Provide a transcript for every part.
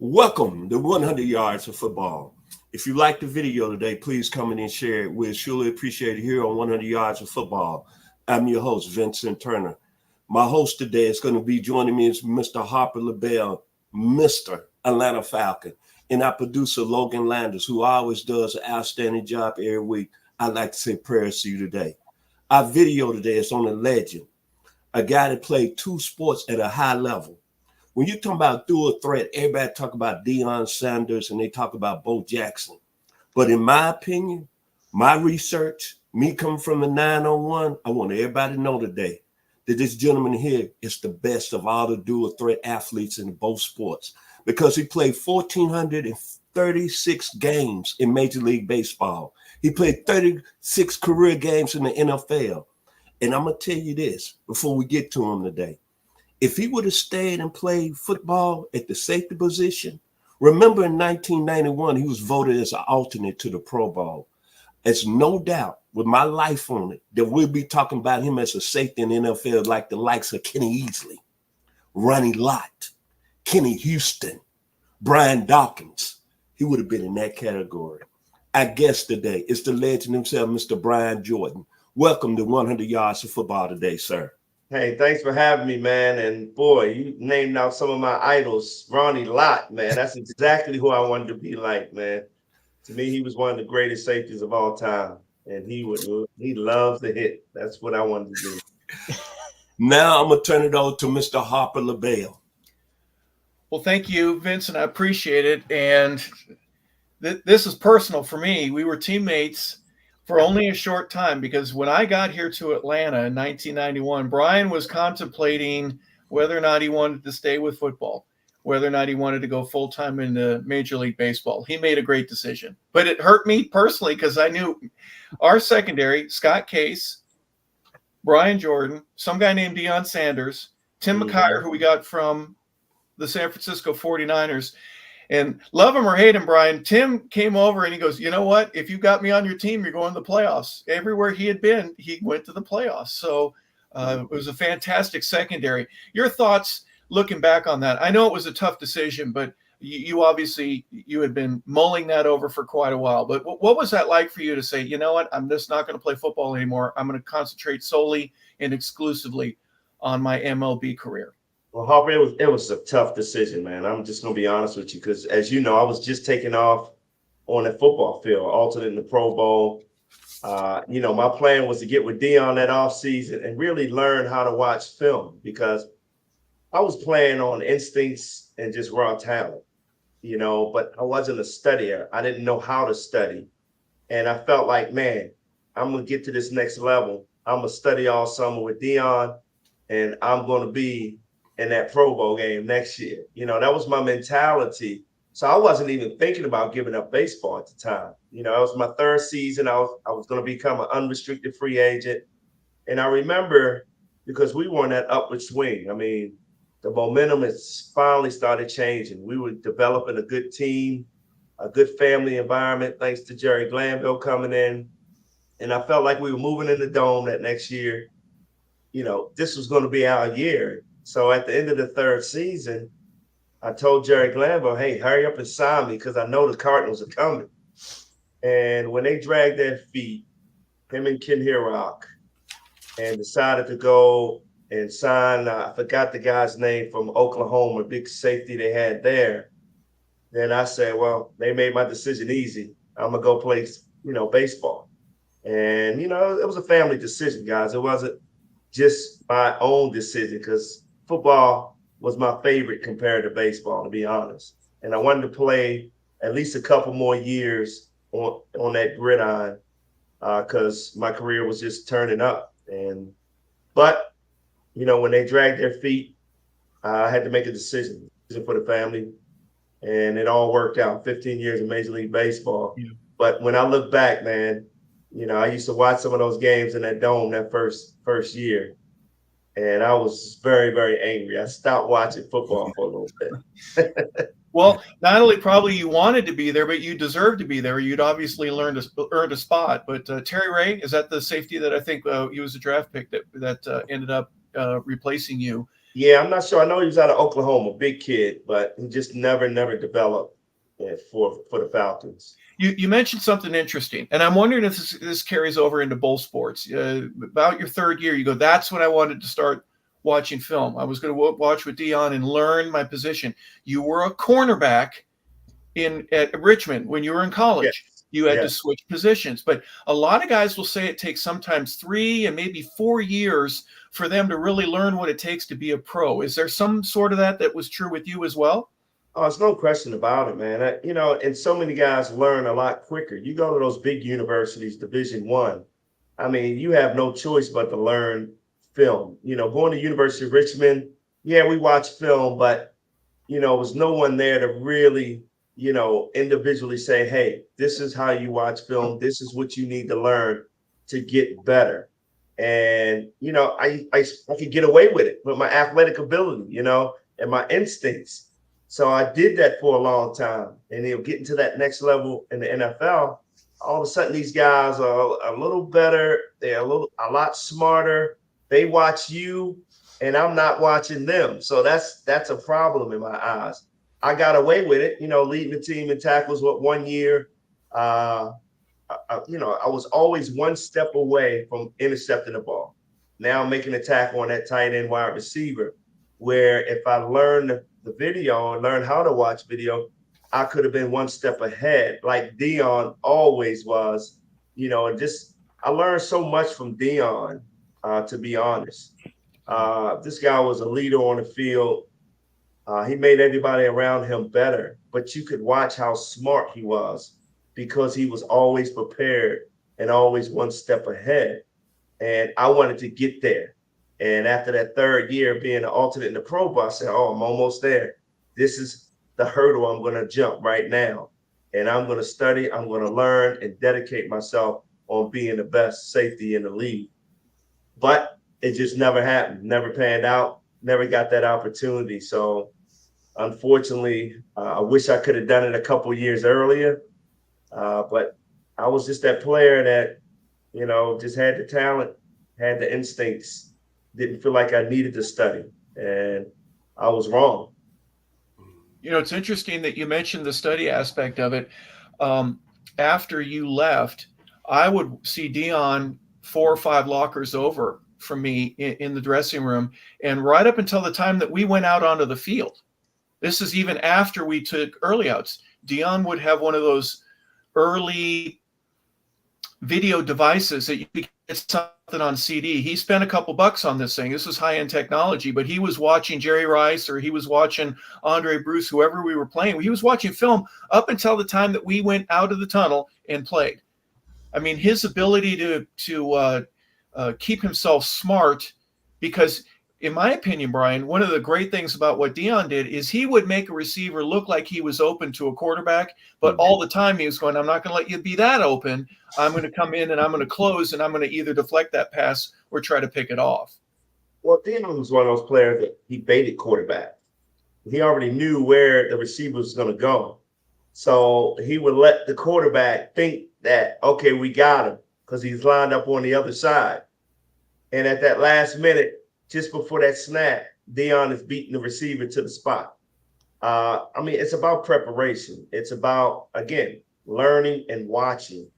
Welcome to 100 Yards of Football. If you like the video today, please come in and share it. We'll surely appreciate it here on 100 Yards of Football. I'm your host, Vincent Turner. My host today is going to be joining me is Mr. Harper LeBel, Mr. Atlanta Falcon, and our producer, Logan Landers, who always does an outstanding job every week. I'd like to say prayers to you today. Our video today is on a legend, a guy that played two sports at a high level. When you talk about dual threat, everybody talk about Deion Sanders and they talk about Bo Jackson. But in my opinion, my research, me coming from the 901, I want everybody to know today that this gentleman here is the best of all the dual threat athletes in both sports because he played 1,436 games in Major League Baseball. He played 36 career games in the NFL. And I'm going to tell you this before we get to him today. If he would have stayed and played football at the safety position, remember in 1991, he was voted as an alternate to the Pro Bowl. There's no doubt with my life on it that we'll be talking about him as a safety in the NFL like the likes of Kenny Easley, Ronnie Lott, Kenny Houston, Brian Dawkins. He would have been in that category. Our guest today is the legend himself, Mr. Brian Jordan. Welcome to 100 Yards of Football today, sir. Hey, thanks for having me, man. And boy, you named out some of my idols. Ronnie Lott, man. That's exactly who I wanted to be like, man. To me, he was one of the greatest safeties of all time. And he loves the hit. That's what I wanted to do. Now I'm going to turn it over to Mr. Harper LeBel. Well, thank you, Vincent. I appreciate it. And this is personal for me. We were teammates for only a short time because when I got here to Atlanta in 1991, Brian was contemplating whether or not he wanted to stay with football, whether or not he wanted to go full-time into Major League Baseball. He made a great decision. But it hurt me personally because I knew our secondary, Scott Case, Brian Jordan, some guy named Deion Sanders, Tim McKyer, who we got from the San Francisco 49ers, and love him or hate him, Brian, Tim came over and he goes, you know what? If you got me on your team, you're going to the playoffs. Everywhere he had been, he went to the playoffs. So it was a fantastic secondary. Your thoughts looking back on that? I know it was a tough decision, but you obviously, you had been mulling that over for quite a while. But what was that like for you to say, you know what? I'm just not going to play football anymore. I'm going to concentrate solely and exclusively on my MLB career. Well, Harper, it was a tough decision, man. I'm just going to be honest with you because, as you know, I was just taking off on the football field, alternate in the Pro Bowl. My plan was to get with Deion that offseason and really learn how to watch film because I was playing on instincts and just raw talent, but I wasn't a studier. I didn't know how to study. And I felt like, man, I'm going to get to this next level. I'm going to study all summer with Deion, and I'm going to be in that Pro Bowl game next year. That was my mentality. So I wasn't even thinking about giving up baseball at the time. It was my third season. I was going to become an unrestricted free agent. And I remember because we were in that upward swing. I mean, the momentum has finally started changing. We were developing a good team, a good family environment, thanks to Jerry Glanville coming in. And I felt like we were moving in the dome that next year. This was going to be our year. So at the end of the third season, I told Jerry Glanville, hey, hurry up and sign me because I know the Cardinals are coming. And when they dragged their feet, him and Ken Hirock, and decided to go and sign, I forgot the guy's name from Oklahoma, big safety they had there. Then I said, well, they made my decision easy. I'm going to go play, baseball. And, it was a family decision, guys. It wasn't just my own decision because football was my favorite compared to baseball, to be honest. And I wanted to play at least a couple more years on that gridiron because my career was just turning up. But when they dragged their feet, I had to make a decision for the family. And it all worked out, 15 years in Major League Baseball. Yeah. But when I look back, man, I used to watch some of those games in that dome that first year. And I was very, very angry. I stopped watching football for a little bit. Well, not only probably you wanted to be there, but you deserved to be there. You'd obviously earned a spot. But Terry Ray, is that the safety that I think he was a draft pick that ended up replacing you? Yeah, I'm not sure. I know he was out of Oklahoma, big kid, but he just never developed for the Falcons. You mentioned something interesting, and I'm wondering if this carries over into both sports. About your third year, you go, that's when I wanted to start watching film. I was going to watch with Dion and learn my position. You were a cornerback at Richmond when you were in college. Yes. You had to Yes. switch positions, but a lot of guys will say it takes sometimes 3 and maybe 4 years for them to really learn what it takes to be a pro. Is there some sort of that was true with you as well? Oh, it's no question about it, man. And so many guys learn a lot quicker. You go to those big universities, Division One. I mean, you have no choice but to learn film. Going to University of Richmond, yeah, we watch film, but was no one there to really, individually say, hey, this is how you watch film. This is what you need to learn to get better. And, I could get away with it with my athletic ability, and my instincts. So I did that for a long time. And getting to that next level in the NFL, all of a sudden these guys are a little better. They're a lot smarter. They watch you and I'm not watching them. So that's a problem in my eyes. I got away with it, leading the team in tackles with 1 year. I was always one step away from intercepting the ball. Now I'm making a tackle on that tight end wide receiver, where if I learned the video and learned how to watch video, I could have been one step ahead, like Dion always was. And just I learned so much from Dion, to be honest. This guy was a leader on the field. He made everybody around him better, but you could watch how smart he was because he was always prepared and always one step ahead. And I wanted to get there. And after that third year being an alternate in the Pro Bowl, I said, oh, I'm almost there. This is the hurdle I'm going to jump right now. And I'm going to study, I'm going to learn and dedicate myself on being the best safety in the league. But it just never happened, never panned out, never got that opportunity. So unfortunately, I wish I could have done it a couple years earlier. But I was just that player that, just had the talent, had the instincts, didn't feel like I needed to study. And I was wrong. It's interesting that you mentioned the study aspect of it. After you left, I would see Dion 4 or 5 lockers over from me in the dressing room. And right up until the time that we went out onto the field, this is even after we took early outs, Dion would have one of those early video devices that you could get something on CD. He spent a couple bucks on this thing. This was high-end technology, but he was watching Jerry Rice or he was watching Andre Bruce, whoever we were playing. He was watching film up until the time that we went out of the tunnel and played. I mean, his ability to keep himself smart, because in my opinion, Brian, one of the great things about what Dion did is he would make a receiver look like he was open to a quarterback, but all the time he was going, I'm not going to let you be that open. I'm going to come in and I'm going to close and I'm going to either deflect that pass or try to pick it off. Well, Dion was one of those players that he baited quarterback. He already knew where the receiver was going to go. So he would let the quarterback think that, okay, we got him because he's lined up on the other side. And at that last minute, just before that snap, Dion is beating the receiver to the spot. It's about preparation. It's about, again, learning and watching.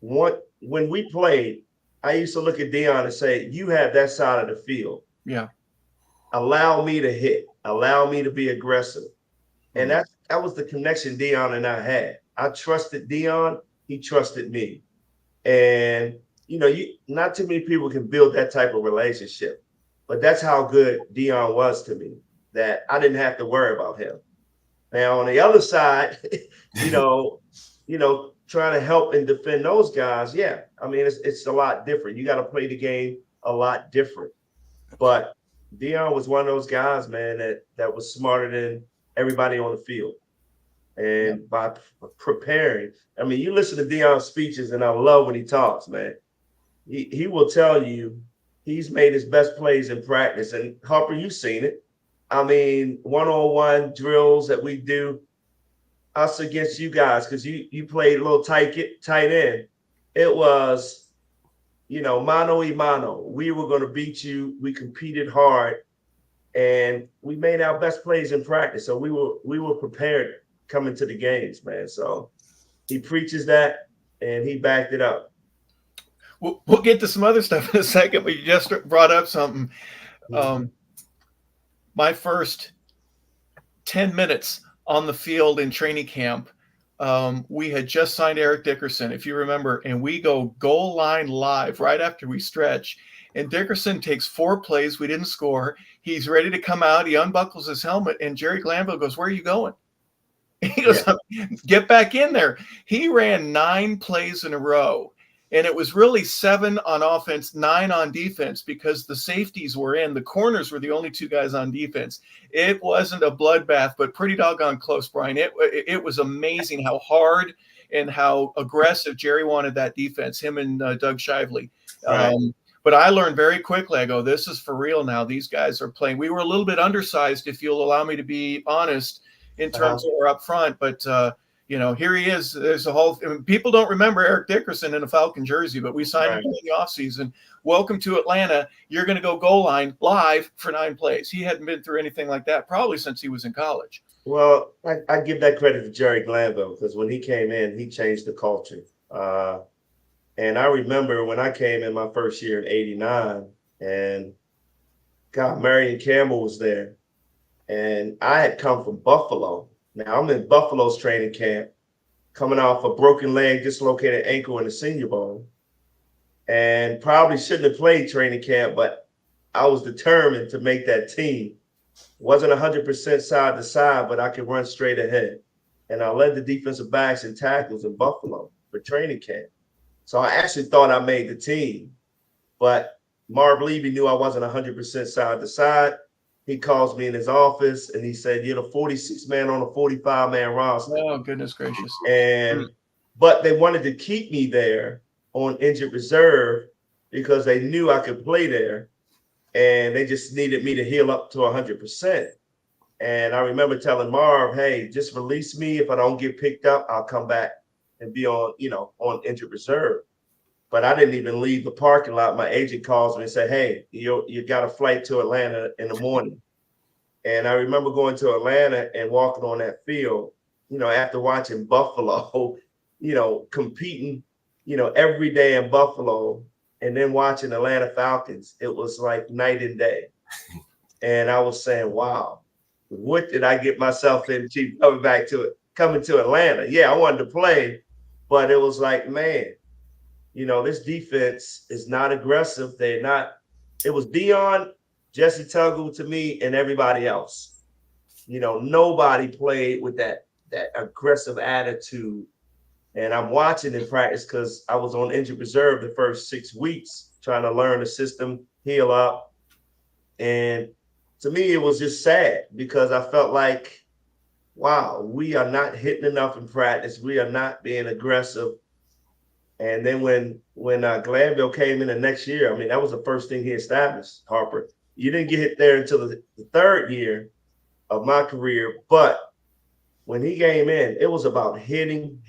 When we played, I used to look at Dion and say, you have that side of the field. Yeah. Allow me to hit. Allow me to be aggressive. And that was the connection Dion and I had. I trusted Dion. He trusted me. And, not too many people can build that type of relationship. But that's how good Dion was to me, that I didn't have to worry about him. Now, on the other side, trying to help and defend those guys, yeah. It's a lot different. You got to play the game a lot different. But Dion was one of those guys, man, that was smarter than everybody on the field. And by preparing, you listen to Dion's speeches, and I love when he talks, man. He will tell you he's made his best plays in practice. And Harper, you've seen it. One-on-one drills that we do, us against you guys, because you played a little tight end. It was, mano y mano. We were going to beat you. We competed hard. and we made our best plays in practice. So we were prepared coming to the games, man. So he preaches that, and he backed it up. We'll get to some other stuff in a second, but you just brought up something. My first 10 minutes on the field in training camp, we had just signed Eric Dickerson, if you remember, and we go goal line live right after we stretch. And Dickerson takes 4 plays. We didn't score. He's ready to come out. He unbuckles his helmet, and Jerry Glanville goes, "Where are you going?" He goes, "Get back in there." He ran 9 plays in a row. And it was really 7 on offense, 9 on defense, because the safeties were in. The corners were the only 2 guys on defense. It wasn't a bloodbath, but pretty doggone close, Brian. It was amazing how hard and how aggressive Jerry wanted that defense, him and Doug Shively. Right. But I learned very quickly, I go, this is for real now. These guys are playing. We were a little bit undersized, if you'll allow me to be honest, in terms of our up front. But, here he is. There's a whole people don't remember Eric Dickerson in a Falcon jersey, but we signed him in the offseason. Welcome to Atlanta. You're going to go goal line live for 9 plays. He hadn't been through anything like that probably since he was in college. Well, I give that credit to Jerry Glanville, because when he came in, he changed the culture. And I remember when I came in my first year in '89, and God, Marion Campbell was there, and I had come from Buffalo. Now I'm in Buffalo's training camp, coming off a broken leg, dislocated ankle in the Senior Bowl, and probably shouldn't have played training camp, but I was determined to make that team. Wasn't 100% side to side, but I could run straight ahead. And I led the defensive backs and tackles in Buffalo for training camp. So I actually thought I made the team, but Marv Levy knew I wasn't 100% side to side. He calls me in his office and he said, "You're the 46th man on a 45-man roster." Oh, goodness gracious. But they wanted to keep me there on injured reserve because they knew I could play there, and they just needed me to heal up to 100%. And I remember telling Marv, "Hey, just release me. If I don't get picked up, I'll come back and be on injured reserve." But I didn't even leave the parking lot. My agent calls me and said, "Hey, you got a flight to Atlanta in the morning." And I remember going to Atlanta and walking on that field, after watching Buffalo, competing, every day in Buffalo, and then watching Atlanta Falcons. It was like night and day. And I was saying, wow, what did I get myself into coming to Atlanta? Yeah, I wanted to play, but it was like, man, this defense is not aggressive. It was Dion, Jesse Tuggle to me, and everybody else. Nobody played with that aggressive attitude. And I'm watching in practice because I was on injured reserve the first 6 weeks, trying to learn the system, heal up. And to me, it was just sad because I felt like, wow, we are not hitting enough in practice. We are not being aggressive. And then when Glanville came in the next year, I mean, that was the first thing he established, Harper. You didn't get there until the 3rd year of my career. But when he came in, it was about hitting.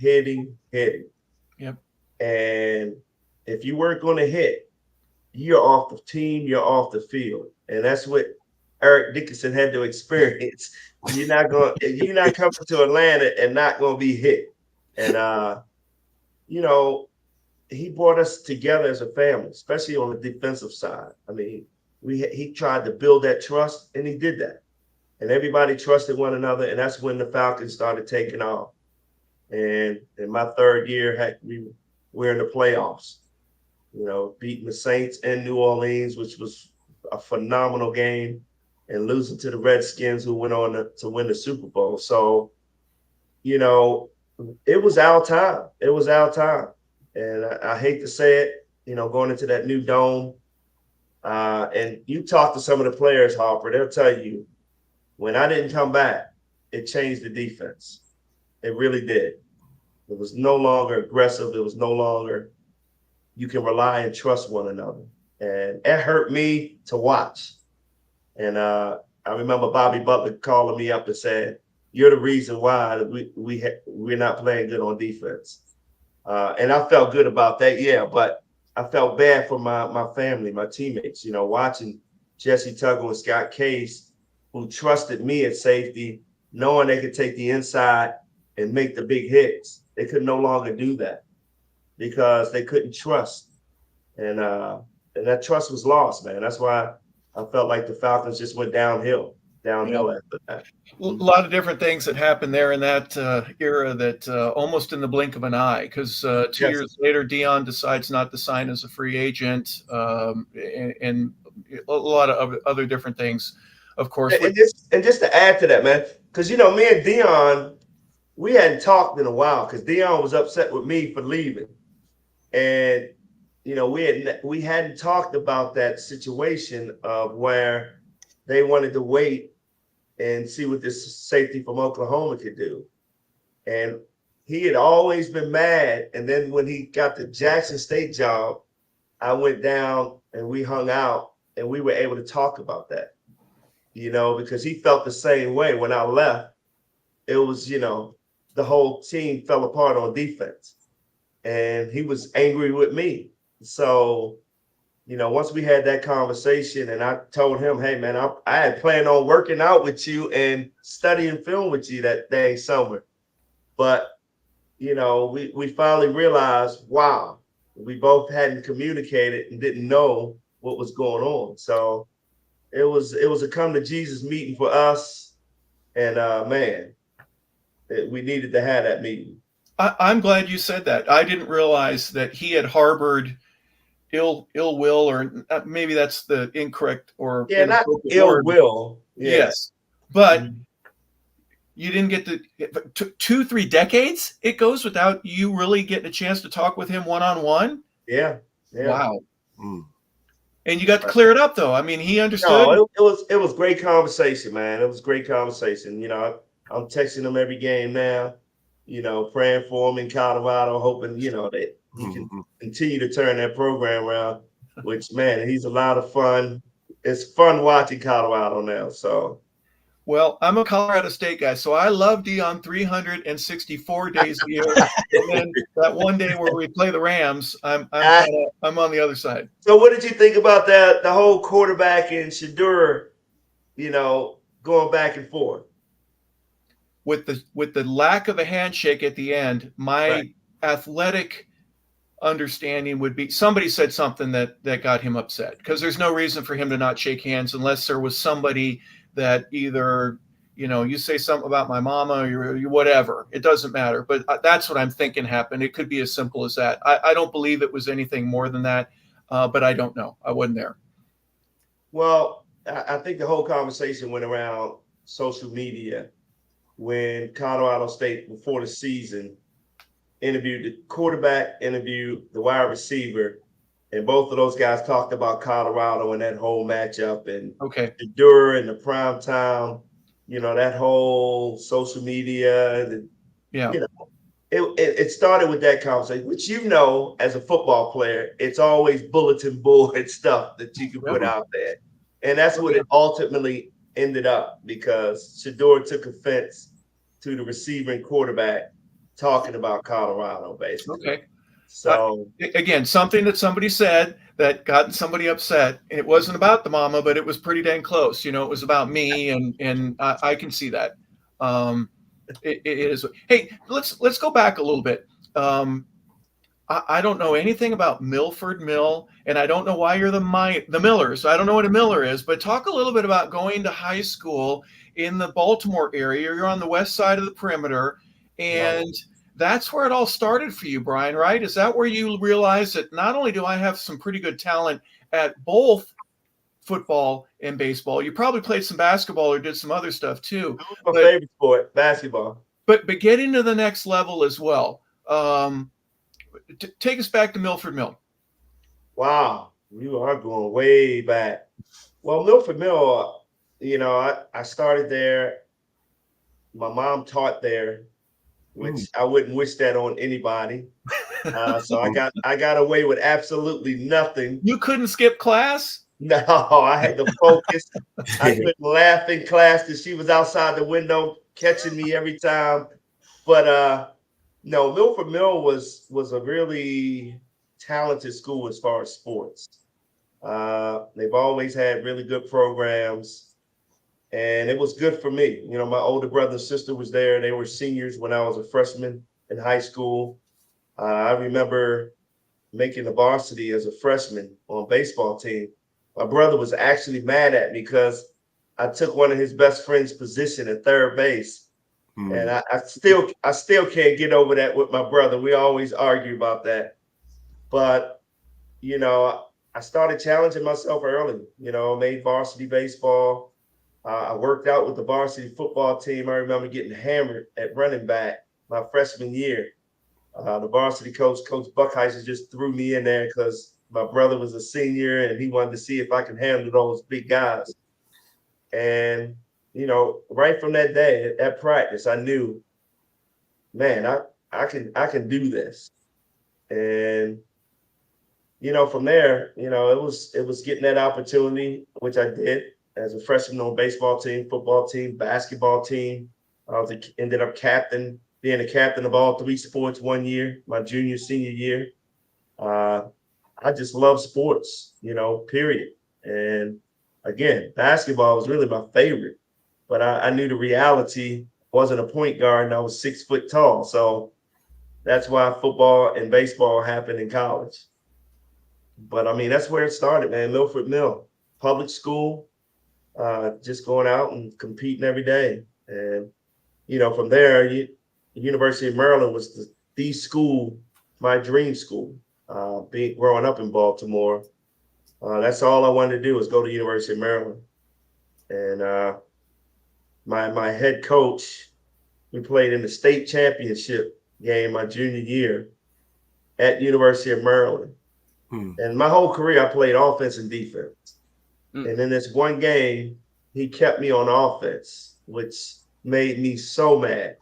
Yep. And if you weren't going to hit, you're off the team, you're off the field. And that's what Eric Dickerson had to experience. You're not coming to Atlanta and not going to be hit. And, he brought us together as a family, especially on the defensive side. I mean, he tried to build that trust, and he did that. And everybody trusted one another, and that's when the Falcons started taking off. And in my 3rd year, we were in the playoffs, beating the Saints in New Orleans, which was a phenomenal game, and losing to the Redskins, who went on to win the Super Bowl. So, it was our time. It was our time. And I hate to say it, going into that new dome. And you talk to some of the players, Harper, they'll tell you, when I didn't come back, it changed the defense. It really did. It was no longer aggressive. It was no longer, you can rely and trust one another. And it hurt me to watch. And I remember Bobby Butler calling me up and said, "You're the reason why we're not playing good on defense." And I felt good about that, yeah, but I felt bad for my family, my teammates, watching Jesse Tuggle and Scott Case who trusted me at safety, knowing they could take the inside and make the big hits. They could no longer do that because they couldn't trust. And that trust was lost, man. That's why I felt like the Falcons just went downhill after that. A lot of different things that happened there in that era that almost in the blink of an eye, because 2 years later, Deion decides not to sign as a free agent, and a lot of other different things, of course. And just to add to that, man, because, me and Deion, we hadn't talked in a while because Deion was upset with me for leaving. And, we hadn't talked about that situation of where they wanted to wait and see what this safety from Oklahoma could do. And he had always been mad. And then when he got the Jackson State job, I went down and we hung out and we were able to talk about that, because he felt the same way when I left. It was, the whole team fell apart on defense and he was angry with me. So, once we had that conversation and I told him, hey, man, I had planned on working out with you and studying film with you that day summer. But, we finally realized, wow, we both hadn't communicated and didn't know what was going on. So it was a come to Jesus meeting for us. And, man, we needed to have that meeting. I'm glad you said that. I didn't realize that he had harbored ill will, or maybe that's the incorrect or not ill will. Yeah. Yes, but you didn't get to 2-3 decades. It goes without you really getting a chance to talk with him one-on-one. Yeah. Wow. And you got to clear it up, though. I mean, he understood. No, it was great conversation, man. It was great conversation. I'm texting him every game now. Praying for him in Colorado, hoping that he can continue to turn that program around. Which, man, he's a lot of fun. It's fun watching Colorado now. So, well, I'm a Colorado State guy, so I love Deion 364 days a year. And then that one day where we play the Rams, I'm on the other side. So, what did you think about that? The whole quarterback and Shedeur, going back and forth. With the lack of a handshake at the end, my athletic understanding would be somebody said something that got him upset, because there's no reason for him to not shake hands unless there was somebody that either, you say something about my mama or whatever. It doesn't matter. But that's what I'm thinking happened. It could be as simple as that. I don't believe it was anything more than that, but I don't know. I wasn't there. Well, I think the whole conversation went around social media when Colorado State, before the season, interviewed the quarterback, interviewed the wide receiver, and both of those guys talked about Colorado and that whole matchup and Shedeur and the prime time, that whole social media. And, it started with that conversation, which, as a football player, it's always bulletin board stuff that you can put out there. And that's what it ultimately ended up, because Shedeur took offense to the receiver and quarterback talking about Colorado, basically. Okay. So again, something that somebody said that got somebody upset. It wasn't about the mama, but it was pretty dang close. It was about me, and I can see that. It is. Hey, let's go back a little bit. I don't know anything about Milford Mill, and I don't know why you're the Miller. So I don't know what a Miller is, but talk a little bit about going to high school in the Baltimore area. You're on the west side of the perimeter, and that's where it all started for you, Brian, right? Is that where you realized that not only do I have some pretty good talent at both football and baseball, you probably played some basketball or did some other stuff too. My favorite sport, basketball. But getting to the next level as well. Take us back to Milford Mill. Wow, you are going way back. Well, Milford Mill, I started there. My mom taught there, which I wouldn't wish that on anybody. So I got away with absolutely nothing. You couldn't skip class? No, I had to focus. I couldn't laugh in class because she was outside the window catching me every time. But no, Milford Mill was a really talented school as far as sports. They've always had really good programs. And it was good for me. You know, my older brother and sister was there. They were seniors when I was a freshman in high school. I remember making the varsity as a freshman on baseball team. My brother was actually mad at me because I took one of his best friend's position at third base. And I still can't get over that with my brother. We always argue about that. But, you know, I started challenging myself early, you know, made varsity baseball. I worked out with the varsity football team. I remember getting hammered at running back my freshman year. The varsity coach, Coach Buckheiser, just threw me in there because my brother was a senior and he wanted to see if I could handle those big guys. And, you know, right from that day at practice, I knew, man, I can do this. And, you know, from there, you know, it was getting that opportunity, which I did as a freshman on baseball team, football team, basketball team. Ended up being a captain of all three sports one year, my junior, senior year. I just love sports, you know, period. And again, basketball was really my favorite, but I knew the reality wasn't a point guard and I was 6 foot tall. So that's why football and baseball happened in college. But I mean, that's where it started, man. Milford Mill, public school, just going out and competing every day. And, you know, from there, University of Maryland was the school, my dream school. Growing up in Baltimore, that's all I wanted to do was go to University of Maryland. And my head coach, we played in the state championship game my junior year at University of Maryland. And my whole career, I played offense and defense. And in this one game, he kept me on offense, which made me so mad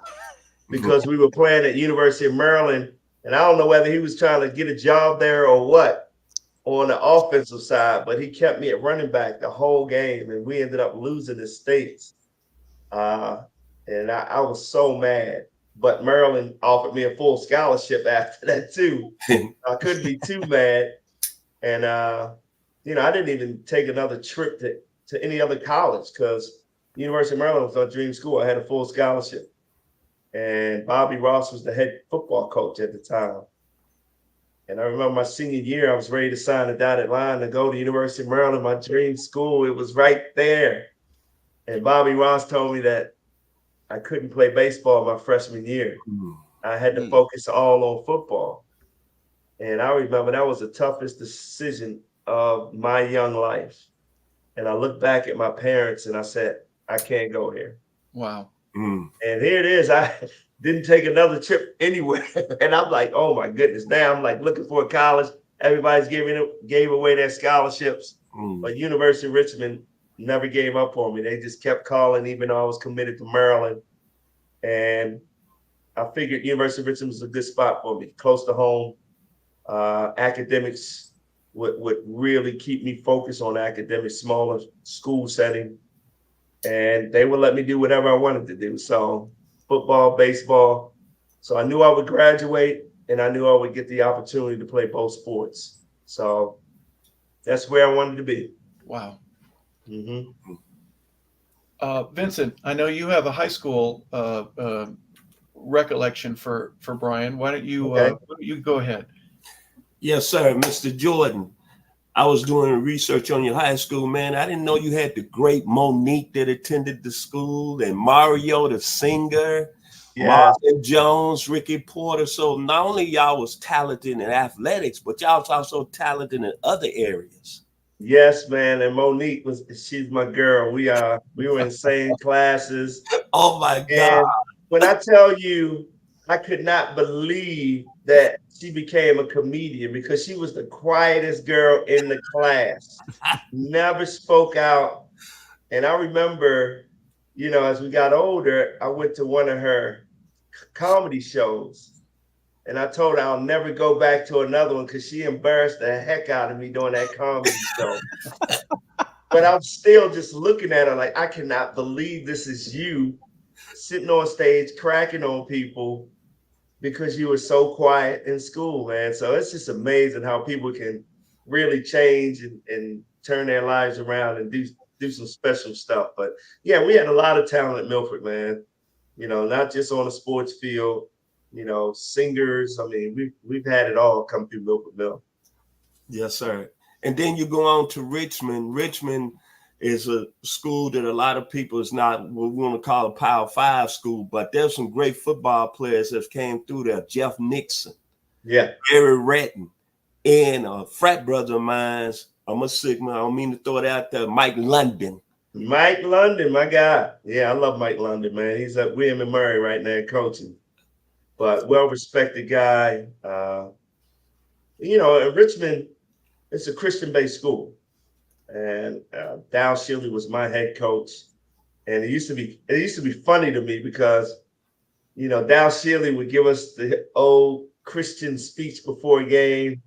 because we were playing at University of Maryland. And I don't know whether he was trying to get a job there or what on the offensive side, but he kept me at running back the whole game. And we ended up losing the states. And I was so mad. But Maryland offered me a full scholarship after that, too. I couldn't be too mad. And, you know, I didn't even take another trip to any other college because University of Maryland was our dream school. I had a full scholarship. And Bobby Ross was the head football coach at the time. And I remember my senior year, I was ready to sign a dotted line to go to University of Maryland, my dream school. It was right there. And Bobby Ross told me that I couldn't play baseball my freshman year. I had to focus all on football. And I remember that was the toughest decision of my young life. And I looked back at my parents and I said, I can't go here. Wow. And here it is. I didn't take another trip anywhere. And I'm like, oh my goodness. Now I'm like looking for a college. Everybody's gave away their scholarships. But University of Richmond never gave up on me. They just kept calling, even though I was committed to Maryland. And I figured University of Richmond was a good spot for me, close to home. Academics would really keep me focused on academics, smaller school setting. And they would let me do whatever I wanted to do. So football, baseball. So I knew I would graduate and I knew I would get the opportunity to play both sports. So that's where I wanted to be. Wow. Vincent, I know you have a high school recollection for Brian. Why don't you go ahead? Yes, sir, Mr. Jordan. I was doing research on your high school, man. I didn't know you had the great Monique that attended the school and Mario, the singer, Marvin Jones, Ricky Porter. So not only y'all was talented in athletics, but y'all was also talented in other areas. Yes, man. And Monique she's my girl. We were in same classes. Oh my God. And when I tell you, I could not believe that she became a comedian because she was the quietest girl in the class, never spoke out. And I remember, you know, as we got older, I went to one of her comedy shows and I told her I'll never go back to another one because she embarrassed the heck out of me doing that comedy show. But I'm still just looking at her like, I cannot believe this is you sitting on stage, cracking on people because you were so quiet in school, man. So it's just amazing how people can really change and turn their lives around and do some special stuff. But yeah, we had a lot of talent at Milford, man. Not just on the sports field, singers. I mean, we've had it all come through Milford Mill. Yes, sir. And then you go on to Richmond. Richmond is a school that a lot of people is not what we want to call a Power 5 school, but there's some great football players that came through there. Jeff Nixon, Yeah, Barry Ratton, and a frat brother of mine's. I'm a Sigma. I don't mean to throw it out there. Mike London. Mike London, my guy. Yeah, I love Mike London, man. He's at William and Murray right now coaching, but well-respected guy. In Richmond, it's a Christian-based school. And Dow Shiley was my head coach, and it used to be funny to me because Dow Shiley would give us the old Christian speech before a game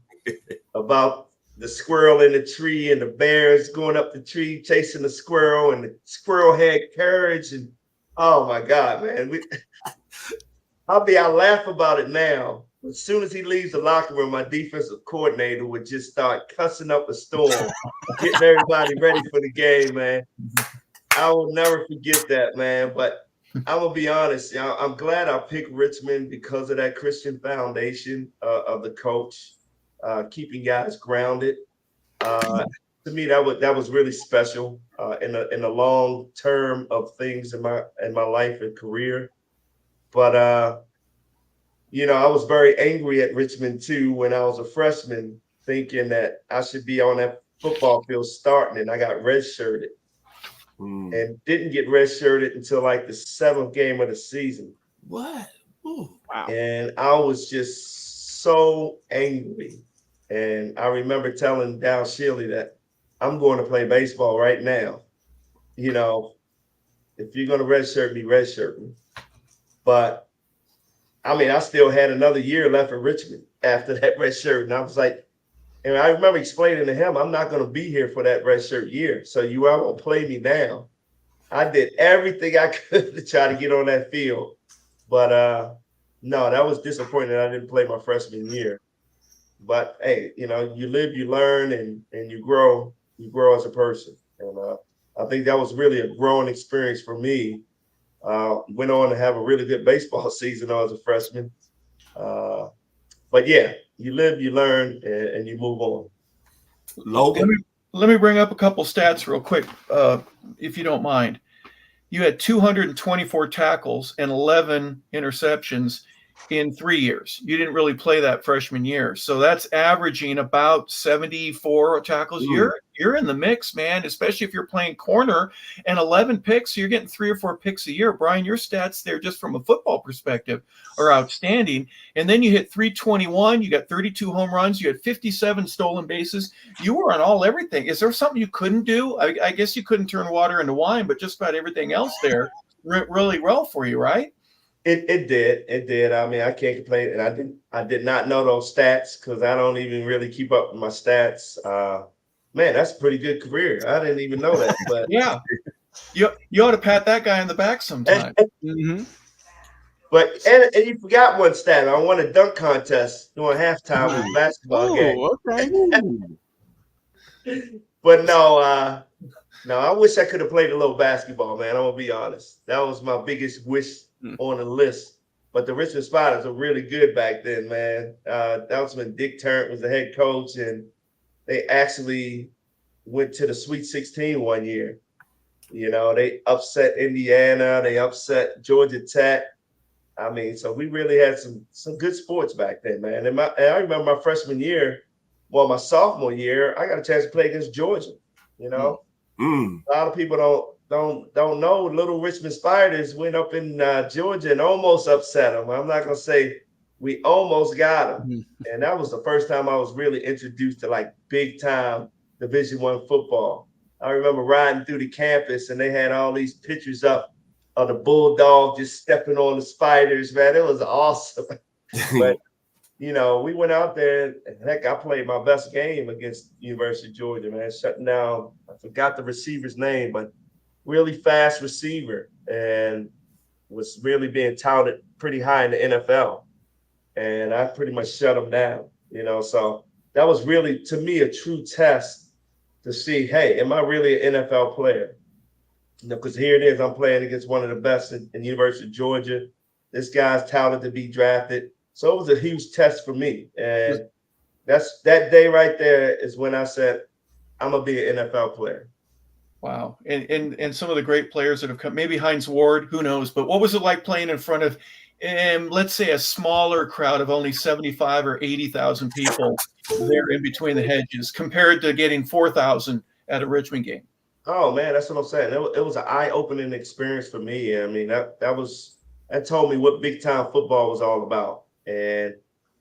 about the squirrel in the tree and the bears going up the tree chasing the squirrel, and the squirrel had courage, and oh my God, man, I laugh about it now. As soon as he leaves the locker room, my defensive coordinator would just start cussing up a storm, getting everybody ready for the game, man. I will never forget that, man. But I'm going to be honest. I'm glad I picked Richmond because of that Christian foundation of the coach, keeping guys grounded. To me, that was really special in the long term of things in my life and career. But I was very angry at Richmond too when I was a freshman, thinking that I should be on that football field starting, and I got redshirted and didn't get redshirted until like the 7th game of the season. What? Ooh, wow. And I was just so angry. And I remember telling Dow Shiley that I'm going to play baseball right now. If you're going to redshirt me, redshirt me. But I mean, I still had another year left in Richmond after that red shirt. And I was like, and I remember explaining to him, I'm not going to be here for that red shirt year. So you all won't play me now. I did everything I could to try to get on that field. But no, that was disappointing. I didn't play my freshman year. But hey, you live, you learn, and you grow as a person. And I think that was really a growing experience for me. Went on to have a really good baseball season when I was a freshman. But yeah, you live, you learn, and you move on. Logan? Let me bring up a couple stats real quick, if you don't mind. You had 224 tackles and 11 interceptions in 3 years. You didn't really play that freshman year. So that's averaging about 74 tackles. You're in the mix, man, especially if you're playing corner, and 11 picks. So you're getting 3 or 4 picks a year. Brian, your stats there just from a football perspective are outstanding. And then you hit 321. You got 32 home runs. You had 57 stolen bases. You were on everything. Is there something you couldn't do? I guess you couldn't turn water into wine, but just about everything else there went really well for you, right? It did. I mean, I can't complain. And I did not know those stats because I don't even really keep up with my stats. Man, that's a pretty good career. I didn't even know that. But yeah, you ought to pat that guy in the back sometime. Mm-hmm. But and you forgot one stat. I won a dunk contest during halftime of a basketball game. Okay. But no, I wish I could have played a little basketball, man. I'm gonna be honest. That was my biggest wish on the list. But the Richmond Spiders were really good back then, man. That was when Dick Tarrant was the head coach, and they actually went to the Sweet 16 one year. They upset Indiana, they upset Georgia Tech. I mean, so we really had some good sports back then, man. And I remember my freshman year, my sophomore year, I got a chance to play against Georgia. A lot of people don't know Little Richmond Spiders went up in Georgia and almost upset them. I'm not gonna say we almost got them, and that was the first time I was really introduced to like big time Division I football. I remember riding through the campus and they had all these pictures up of the Bulldog just stepping on the Spiders. Man, it was awesome. But we went out there and heck, I played my best game against University of Georgia, man, shutting down. I forgot the receiver's name, but really fast receiver and was really being touted pretty high in the NFL. And I pretty much shut him down, So that was really, to me, a true test to see, hey, am I really an NFL player? Because here it is, I'm playing against one of the best in University of Georgia. This guy's talented to be drafted. So it was a huge test for me. And that day right there is when I said, I'm gonna be an NFL player. Wow. And some of the great players that have come, maybe Hines Ward, who knows, but what was it like playing in front of, let's say, a smaller crowd of only 75 or 80,000 people there in between the hedges compared to getting 4,000 at a Richmond game? Oh man, that's what I'm saying. It was an eye-opening experience for me. I mean, that told me what big time football was all about.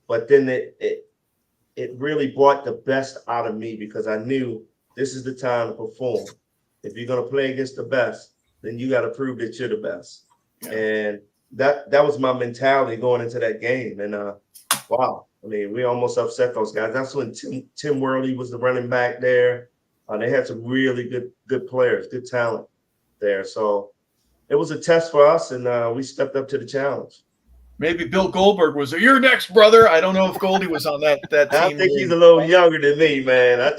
But then it really brought the best out of me because I knew this is the time to perform. If you're gonna play against the best, then you got to prove that you're the best. Yeah. And that was my mentality going into that game. And wow, I mean, we almost upset those guys. That's when Tim Worley was the running back there. They had some really good players, good talent there. So it was a test for us, and we stepped up to the challenge. Maybe Bill Goldberg was there. You're next, brother. I don't know if Goldie was on that team. I think he's a little younger than me, man.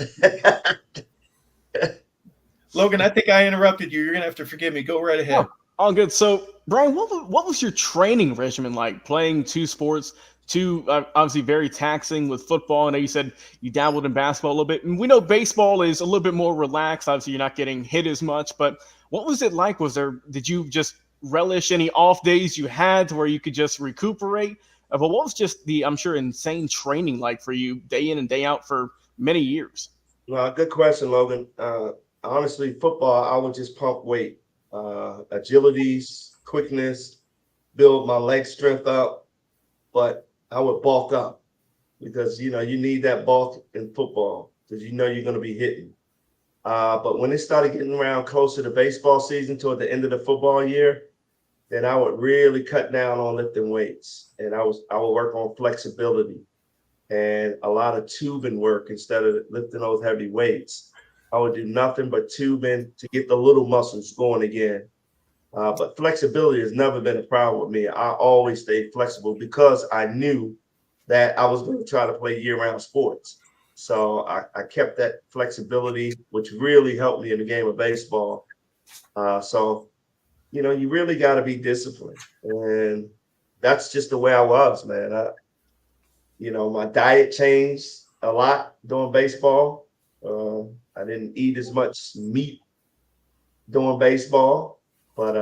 Logan, I think I interrupted you. You're going to have to forgive me. Go right ahead. Oh, all good. So, Brian, what was your training regimen like, playing two sports, obviously very taxing with football? I know you said you dabbled in basketball a little bit. And we know baseball is a little bit more relaxed. Obviously, you're not getting hit as much. But what was it like? Did you just relish any off days you had to where you could just recuperate? But what was just I'm sure, insane training like for you day in and day out for many years? Well, good question, Logan. Honestly, football, I would just pump weight, agilities, quickness, build my leg strength up, but I would bulk up because, you need that bulk in football because you're going to be hitting. But when it started getting around closer to baseball season toward the end of the football year, then I would really cut down on lifting weights, and I would work on flexibility and a lot of tubing work instead of lifting those heavy weights. I would do nothing but tubing to get the little muscles going again. But flexibility has never been a problem with me. I always stayed flexible because I knew that I was going to try to play year-round sports. So I kept that flexibility, which really helped me in the game of baseball. So you really got to be disciplined. And that's just the way I was, man. My diet changed a lot during baseball. I didn't eat as much meat during baseball, but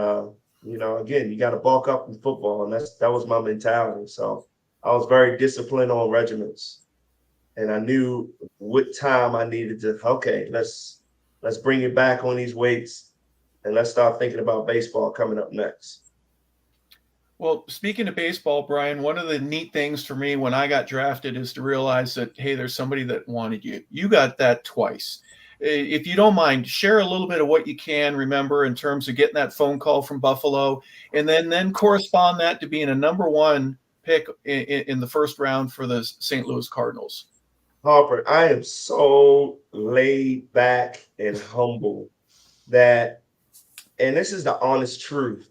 again, you got to bulk up in football, and that was my mentality. So I was very disciplined on regimens, and I knew what time I needed to. Okay, let's bring it back on these weights, and let's start thinking about baseball coming up next. Well, speaking of baseball, Brian, one of the neat things for me when I got drafted is to realize that, hey, there's somebody that wanted you. You got that twice. If you don't mind, share a little bit of what you can remember in terms of getting that phone call from Buffalo, and then correspond that to being a number one pick in the first round for the St. Louis Cardinals. Harper, I am so laid back and humble and this is the honest truth.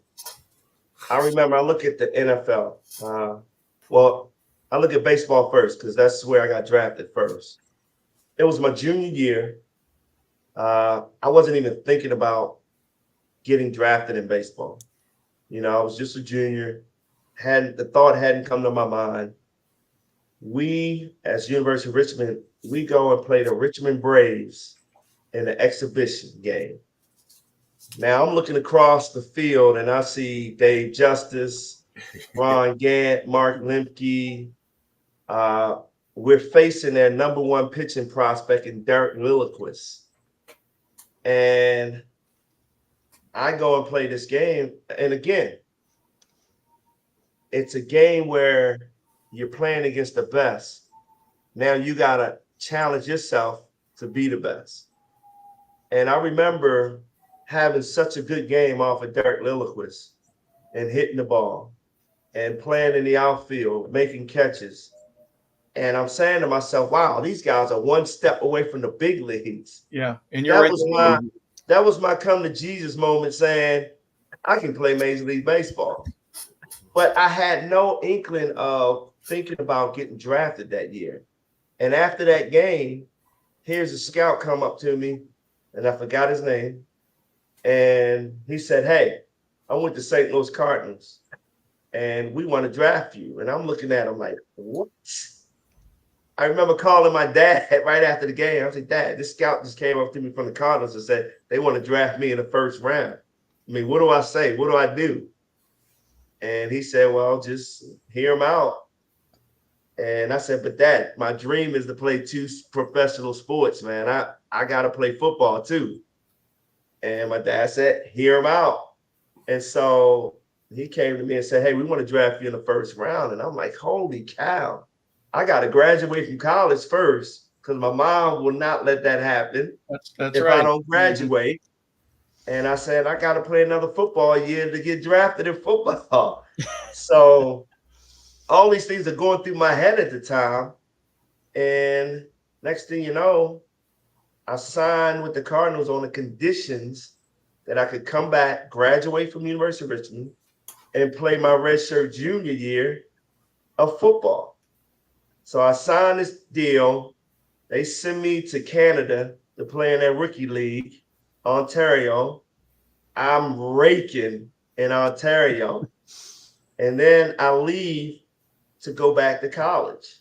I remember I look at the NFL. I look at baseball first because that's where I got drafted first. It was my junior year. I wasn't even thinking about getting drafted in baseball. I was just a junior. The thought hadn't come to my mind. We, as University of Richmond, we go and play the Richmond Braves in an exhibition game. Now I'm looking across the field and I see Dave Justice, Ron Gant, Mark Lemke. We're facing their number one pitching prospect in Derek Lilliquist. And I go and play this game. And again, it's a game where you're playing against the best. Now you got to challenge yourself to be the best. And I remember having such a good game off of Derek Lilliquist and hitting the ball and playing in the outfield, making catches. And I'm saying to myself, wow, these guys are one step away from the big leagues. Yeah. And that was my come to Jesus moment saying, I can play Major League Baseball. But I had no inkling of thinking about getting drafted that year. And after that game, here's a scout come up to me, and I forgot his name. And he said, hey, I went to St. Louis Cardinals, and we want to draft you. And I'm looking at him like, what? I remember calling my dad right after the game. I was like, Dad, this scout just came up to me from the Cardinals and said they want to draft me in the first round. I mean, what do I say? What do I do? And he said, well, just hear him out. And I said, but Dad, my dream is to play 2 professional sports, man. I got to play football too. And my dad said, hear him out. And so he came to me and said, hey, we want to draft you in the first round. And I'm like, holy cow. I got to graduate from college first because my mom will not let that happen That's if right. I don't graduate. And I said, I got to play another football year to get drafted in football. So all these things are going through my head at the time. And next thing you know, I signed with the Cardinals on the conditions that I could come back, graduate from University of Richmond, and play my redshirt junior year of football. So I signed this deal. They send me to Canada to play in their rookie league, Ontario. I'm raking in Ontario. And then I leave to go back to college.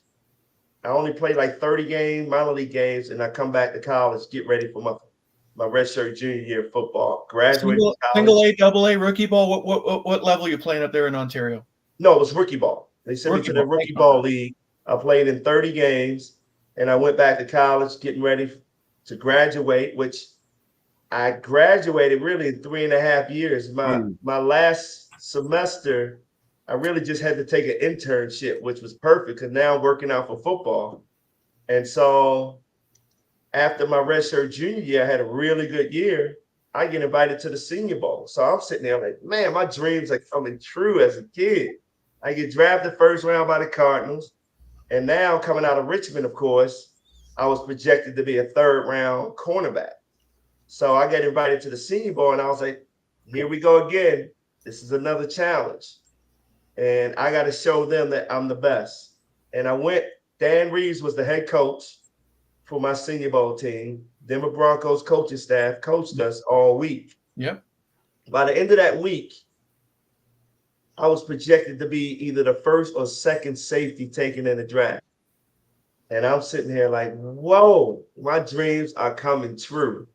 I only played like 30 games, minor league games, and I come back to college, get ready for my redshirt junior year of football. Graduate from college. Single A, double A, rookie ball. What level are you playing up there in Ontario? No, it was rookie ball. They sent me to the rookie ball league. I played in 30 games, and I went back to college, getting ready to graduate, which I graduated really in 3.5 years. My last semester, I really just had to take an internship, which was perfect because now I'm working out for football. And so after my redshirt junior year, I had a really good year. I get invited to the Senior Bowl. So I'm sitting there like, man, my dreams are coming true as a kid. I get drafted first round by the Cardinals. And now coming out of Richmond, of course, I was projected to be a 3rd round cornerback. So I got invited to the Senior Bowl, and I was like, here we go again. This is another challenge. And I got to show them that I'm the best. And I went, Dan Reeves was the head coach for my Senior Bowl team. Denver Broncos coaching staff coached us all week. Yep. By the end of that week, I was projected to be either the 1st or 2nd safety taken in the draft. And I'm sitting here like, whoa, my dreams are coming true.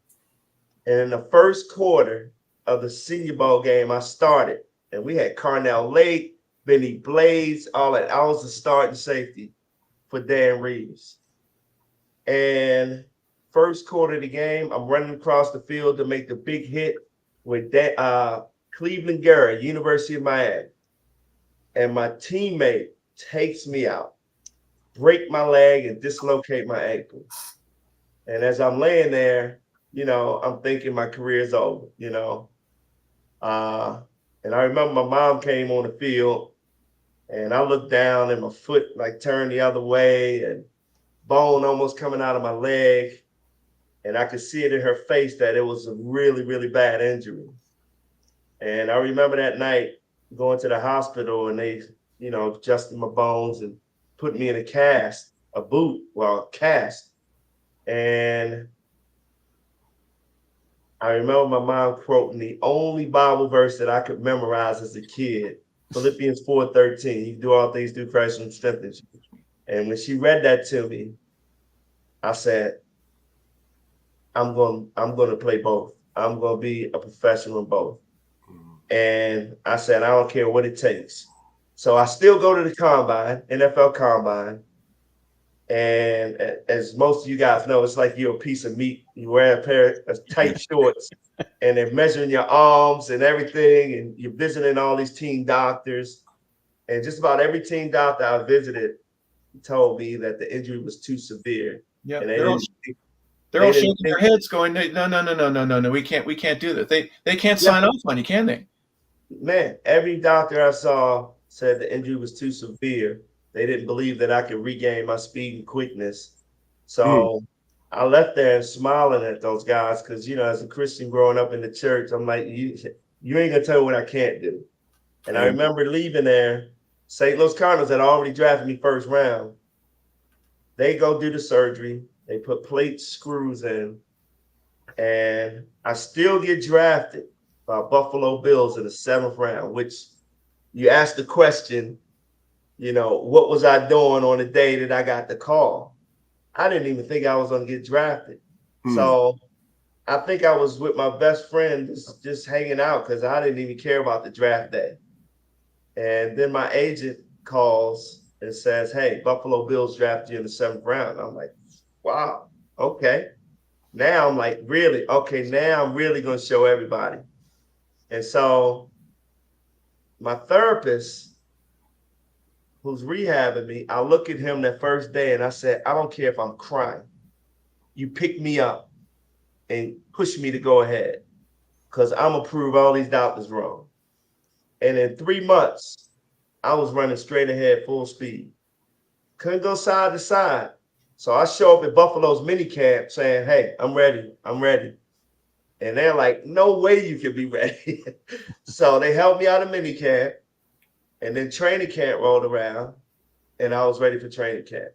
And in the first quarter of the Senior Bowl game, I started. And we had Carnell Lake, Benny Blades, all that. I was the starting safety for Dan Reeves. And first quarter of the game, I'm running across the field to make the big hit with Cleveland Garrett, University of Miami. And my teammate takes me out, break my leg, and dislocate my ankle. And as I'm laying there, I'm thinking my career's over, And I remember my mom came on the field, and I looked down and my foot like turned the other way and bone almost coming out of my leg. And I could see it in her face that it was a really, really bad injury. And I remember that night going to the hospital, and they, adjusted my bones and put me in a cast. And I remember my mom quoting the only Bible verse that I could memorize as a kid, Philippians 4:13. You do all things through Christ who strengthens you. And when she read that to me, I said, I'm going to play both. I'm going to be a professional in both. And I said, I don't care what it takes. So I still go to the combine, NFL combine. And as most of you guys know, it's like you're a piece of meat. You wear a pair of tight shorts, and they're measuring your arms and everything. And you're visiting all these team doctors. And just about every team doctor I visited told me that the injury was too severe. Yeah, and they're all shaking their heads, going, no, we can't do that. They can't sign off on you, can they? Man, every doctor I saw said the injury was too severe. They didn't believe that I could regain my speed and quickness. So I left there smiling at those guys because, as a Christian growing up in the church, I'm like, you ain't gonna tell me what I can't do. And I remember leaving there. St. Louis Cardinals had already drafted me first round. They go do the surgery. They put plate screws in, and I still get drafted by Buffalo Bills in the 7th round, which you asked the question, what was I doing on the day that I got the call? I didn't even think I was going to get drafted. So I think I was with my best friend just hanging out because I didn't even care about the draft day. And then my agent calls and says, hey, Buffalo Bills drafted you in the 7th round. I'm like, wow, okay. Now I'm like, really? Okay, now I'm really going to show everybody. And so my therapist, who's rehabbing me, I look at him that first day and I said, I don't care if I'm crying. You pick me up and push me to go ahead because I'm going to prove all these doctors wrong. And in 3 months, I was running straight ahead, full speed. Couldn't go side to side. So I show up at Buffalo's mini camp saying, hey, I'm ready. I'm ready. And they're like, no way you can be ready. So they helped me out of mini camp. And then training camp rolled around. And I was ready for training camp.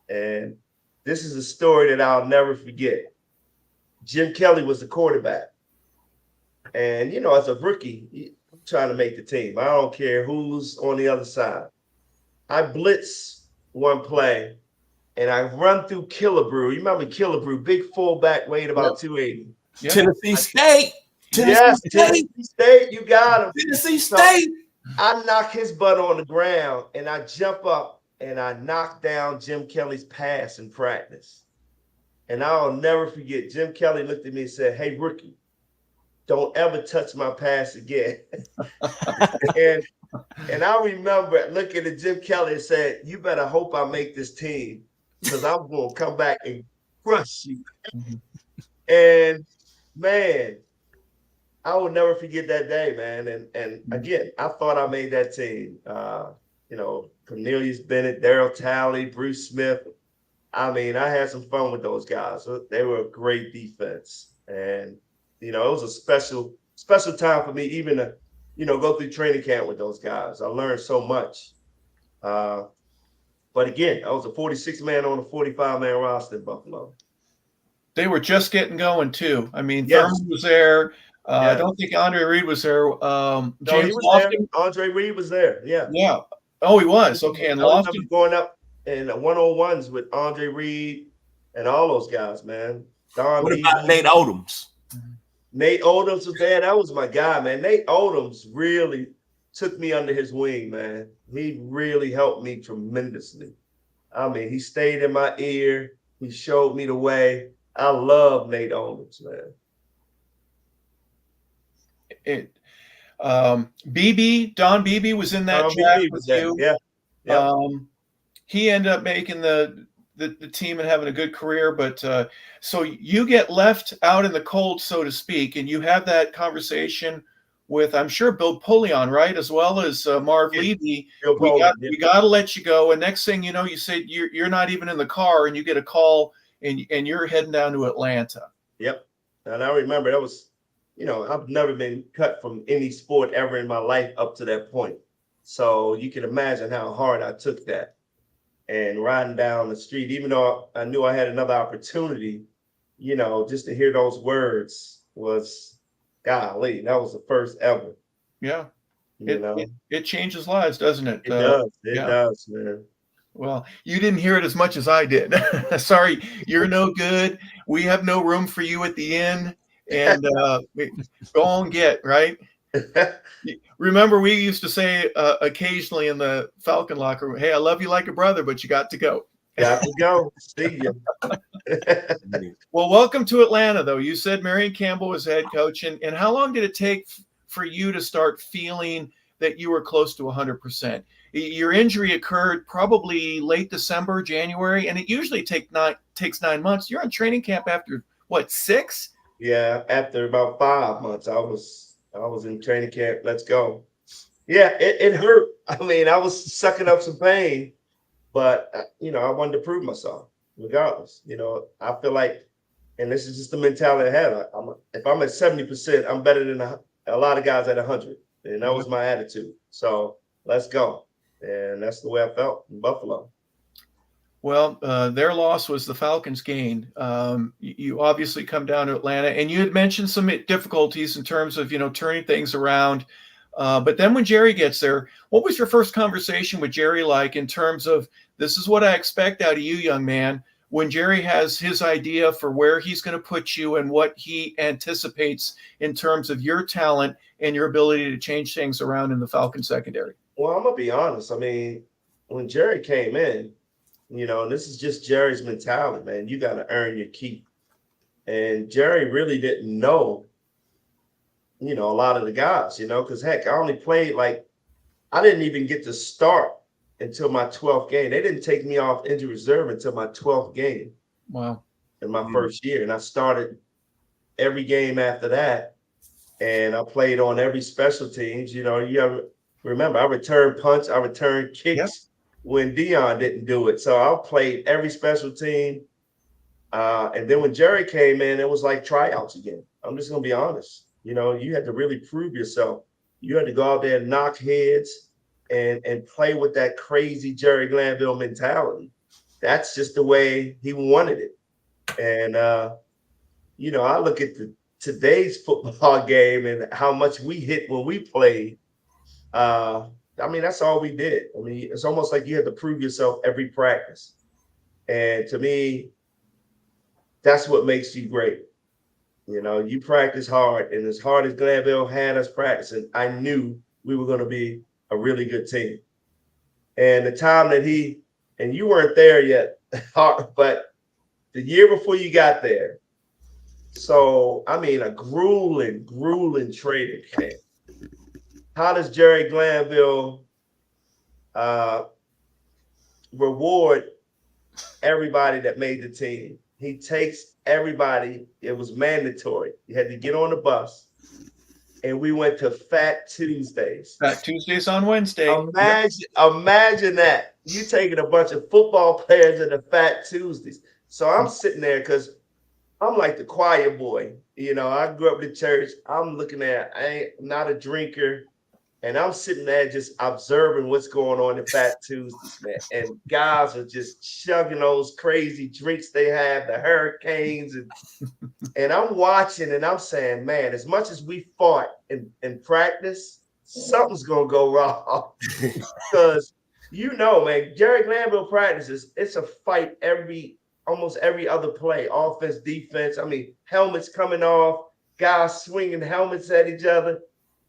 And this is a story that I'll never forget. Jim Kelly was the quarterback. And, as a rookie, I'm trying to make the team. I don't care who's on the other side. I blitz one play, and I run through Killebrew. You remember Killebrew, big fullback, weighed about 280. Yep. Tennessee State. Tennessee State, you got him. Tennessee State. So I knock his butt on the ground, and I jump up, and I knock down Jim Kelly's pass in practice. And I'll never forget, Jim Kelly looked at me and said, hey, rookie, don't ever touch my pass again. And I remember looking at Jim Kelly and said, you better hope I make this team because I'm going to come back and crush you. And, man, I will never forget that day, man. And again, I thought I made that team. Cornelius Bennett, Darryl Talley, Bruce Smith. I mean, I had some fun with those guys. They were a great defense. And, it was a special time for me even to, go through training camp with those guys. I learned so much. But again, I was a 46-man on a 45-man roster in Buffalo. They were just getting going too. I mean, Thurman was there. I don't think Andre Reed was there. James he was Lofton. There. Andre Reed was there. Yeah. Yeah. Oh, he was. Okay. And Lofton going up in 101s with Andre Reed and all those guys, man. What about Nate Odoms? Nate Odoms was there. That was my guy, man. Nate Odoms really took me under his wing, man. He really helped me tremendously. I mean, he stayed in my ear. He showed me the way. I love Nate Odoms, man. Don Beebe was in that draft with you. Yeah. Yep. He ended up making the team and having a good career, but so you get left out in the cold, so to speak, and you have that conversation with, I'm sure, Bill Polion, right, as well as Marv Levy. We got to let you go. And next thing you know, you said you're not even in the car, and you get a call, and you're heading down to Atlanta. Yep. And I remember that was, I've never been cut from any sport ever in my life up to that point. So you can imagine how hard I took that. And riding down the street, even though I knew I had another opportunity, just to hear those words was, golly, that was the first ever. Yeah. It changes lives, doesn't it? It does. It does, man. Well, you didn't hear it as much as I did. Sorry, you're no good. We have no room for you at the inn. And go on get, right? Remember, we used to say occasionally in the Falcon locker room, hey, I love you like a brother, but you got to go. Got to go. See you. Well, welcome to Atlanta, though. You said Marion Campbell was head coach. And how long did it take for you to start feeling that you were close to 100%? Your injury occurred probably late December, January, and it usually takes 9 months. You're on training camp after, what, 6? Yeah, after about 5 months, I was in training camp. Let's go. Yeah, it hurt. I mean, I was sucking up some pain, but I wanted to prove myself regardless. I feel like, and this is just the mentality I had. If I'm at 70%, I'm better than a lot of guys at 100, and that was my attitude. So let's go, and that's the way I felt in Buffalo. Well, their loss was the Falcons' gain. You obviously come down to Atlanta, and you had mentioned some difficulties in terms of turning things around. But then when Jerry gets there, what was your first conversation with Jerry like in terms of this is what I expect out of you, young man? When Jerry has his idea for where he's going to put you and what he anticipates in terms of your talent and your ability to change things around in the Falcon secondary. Well, I'm gonna be honest. I mean, when Jerry came in, and this is just Jerry's mentality, man. You got to earn your keep. And Jerry really didn't know, a lot of the guys, because heck, I only played I didn't even get to start until my 12th game. They didn't take me off injury reserve until my 12th game. Wow. In my first year. And I started every game after that. And I played on every special teams. You remember, I returned punts, I returned kicks when Dion didn't do it. So I played every special team. And then when Jerry came in, it was like tryouts again. I'm just going to be honest. You had to really prove yourself. You had to go out there and knock heads and play with that crazy Jerry Glanville mentality. That's just the way he wanted it. And, I look at today's football game and how much we hit when we played. That's all we did. It's almost like you had to prove yourself every practice. And to me, that's what makes you great. You practice hard, and as hard as Glanville had us practicing, I knew we were going to be a really good team. And the time that and you weren't there yet, but the year before you got there, so, a grueling training camp. How does Jerry Glanville reward everybody that made the team? He takes everybody. It was mandatory. You had to get on the bus. And we went to Fat Tuesdays. Fat Tuesdays on Wednesday. Imagine that. You taking a bunch of football players to the Fat Tuesdays. So I'm sitting there because I'm like the choir boy. I grew up in the church. I'm looking at, I'm not a drinker. And I'm sitting there just observing what's going on in Fat Tuesdays, man. And guys are just chugging those crazy drinks they have, the Hurricanes. And I'm watching and I'm saying, man, as much as we fought in practice, something's going to go wrong. Because, man, Jerry Glanville practices, it's a fight almost every other play, offense, defense. Helmets coming off, guys swinging helmets at each other.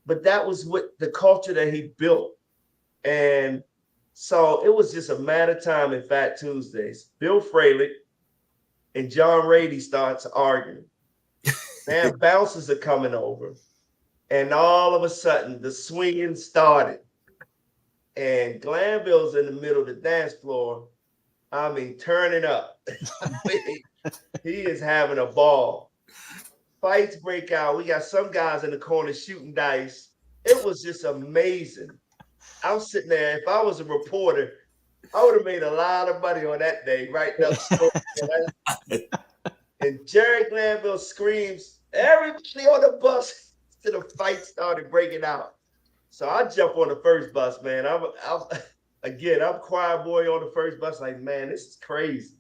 But that was what the culture that he built. And so it was just a matter of time in Fat Tuesdays. Bill Fralick and John Rady starts arguing. Man, bouncers are coming over. And all of a sudden, the swinging started. And Glanville's in the middle of the dance floor. Turning up. He is having a ball. Fights break out. We got some guys in the corner shooting dice. It was just amazing. I'm sitting there. If I was a reporter, I would have made a lot of money on that day, writing up stories. And Jerry Glanville screams, everybody on the bus, till the fight started breaking out. So I jump on the first bus, man. I'm choir boy on the first bus, like, man, this is crazy.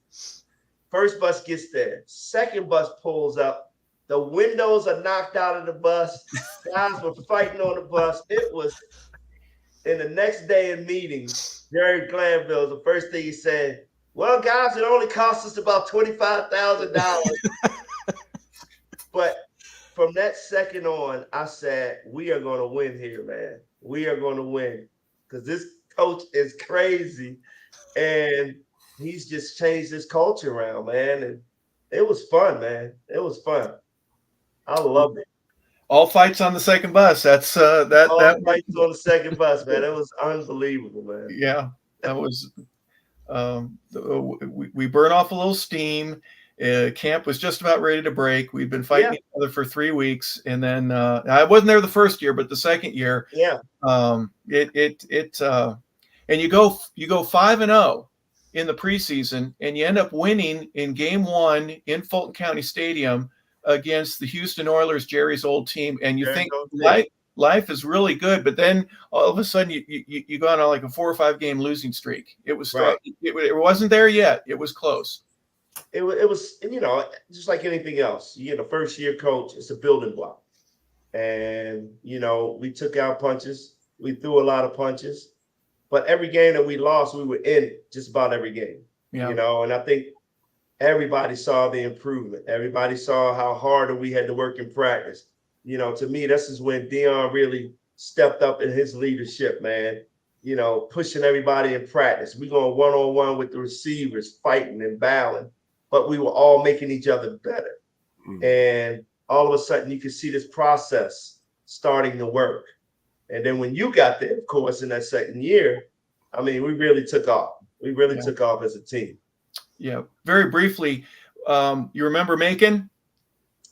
First bus gets there. Second bus pulls up. The windows are knocked out of the bus. Guys were fighting on the bus. It was, in the next day in meetings, Jerry Glanville, the first thing he said, well, guys, it only cost us about $25,000. But from that second on, I said, we are going to win here, man. We are going to win. Because this coach is crazy. And he's just changed his culture around, man. And it was fun, man. It was fun. I loved it. All fights on the second bus. That's All fights on the second bus, man. It was unbelievable, man. Yeah, that was. We burn off a little steam. Camp was just about ready to break. We'd been fighting each other for 3 weeks, and then I wasn't there the first year, but the second year, and you go 5-0 in the preseason, and you end up winning in game 1 in Fulton County Stadium against the Houston Oilers, Jerry's old team. And you think life is really good. But then all of a sudden you go on like a 4 or 5 game losing streak. It was Right. it wasn't there yet. It was close. It was, just like anything else. You get a first year coach, it's a building block. And, we took our punches. We threw a lot of punches. But every game that we lost, we were in just about every game. Yeah. And I think everybody saw the improvement. Everybody saw how harder we had to work in practice. To me, this is when Dion really stepped up in his leadership, man. Pushing everybody in practice. We going one-on-one with the receivers, fighting and battling, but we were all making each other better. Mm-hmm. And all of a sudden, you could see this process starting to work. And then when you got there, of course, in that second year, we really took off. We really took off as a team. Yeah. Very briefly, you remember Macon?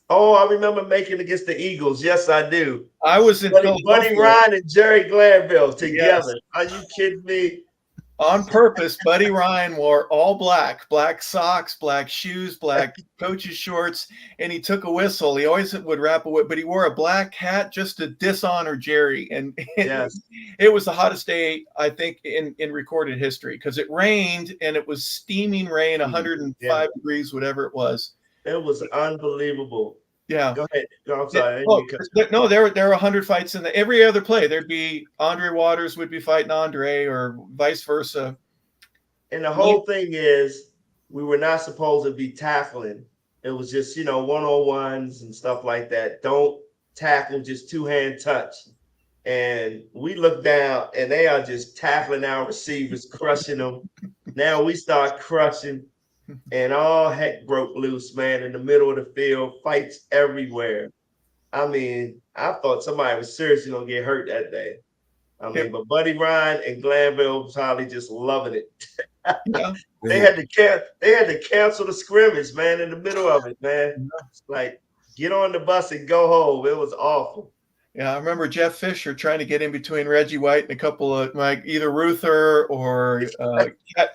Oh, I remember Macon against the Eagles. Yes, I do. I was in Buddy Ryan and Jerry Glanville together. Yes. Are you kidding me? On purpose, Buddy Ryan wore all black socks, black shoes, black coach's shorts, and he took a whistle. He always would rap a whip, but he wore a black hat just to dishonor Jerry. And yes, it was the hottest day, I think, in recorded history, because it rained, and it was steaming rain, 105 degrees, whatever it was. It was unbelievable. Yeah. Go ahead. No, I'm sorry. No, there were 100 fights in every other play. There'd be Andre Waters would be fighting Andre, or vice versa. And the whole thing is, we were not supposed to be tackling. It was just, one-on-ones and stuff like that. Don't tackle, just two-hand touch. And we look down, and they are just tackling our receivers, crushing them. Now we start crushing. And all heck broke loose, man, in the middle of the field, fights everywhere. I thought somebody was seriously going to get hurt that day. But Buddy Ryan and Glanville was probably just loving it. Yeah. They had to cancel the scrimmage, man, in the middle of it, man. It's like, get on the bus and go home. It was awful. Yeah, I remember Jeff Fisher trying to get in between Reggie White and a couple of either Ruther or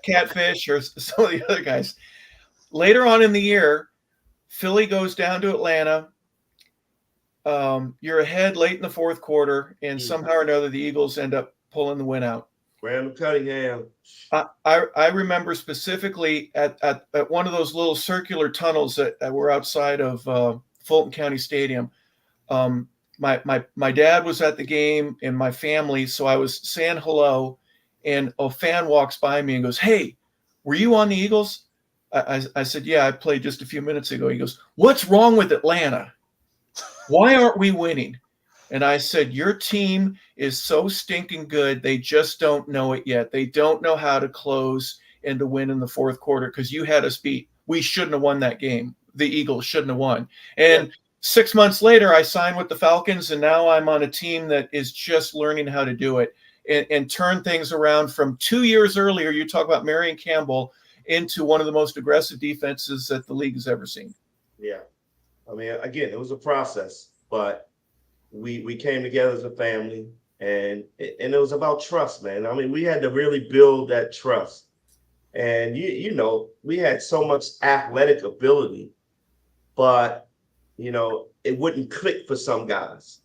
Catfish or some of the other guys. Later on in the year, Philly goes down to Atlanta. You're ahead late in the fourth quarter, and somehow or another, the Eagles end up pulling the win out. Randall Cunningham. I remember specifically at one of those little circular tunnels that were outside of Fulton County Stadium. My dad was at the game and my family, so I was saying hello, and a fan walks by me and goes, "Hey, were you on the Eagles?" I said, "Yeah, I played just a few minutes ago." He goes, "What's wrong with Atlanta? Why aren't we winning?" And I said, "Your team is so stinking good. They just don't know it yet. They don't know how to close and to win in the fourth quarter, because you had us beat. We shouldn't have won that game. The Eagles shouldn't have won." And 6 months later, I signed with the Falcons, and now I'm on a team that is just learning how to do it and turn things around from 2 years earlier. You talk about Marion Campbell into one of the most aggressive defenses that the league has ever seen. Yeah. Again, it was a process, but we came together as a family, and it was about trust, man. We had to really build that trust. And, we had so much athletic ability, but it wouldn't click for some guys,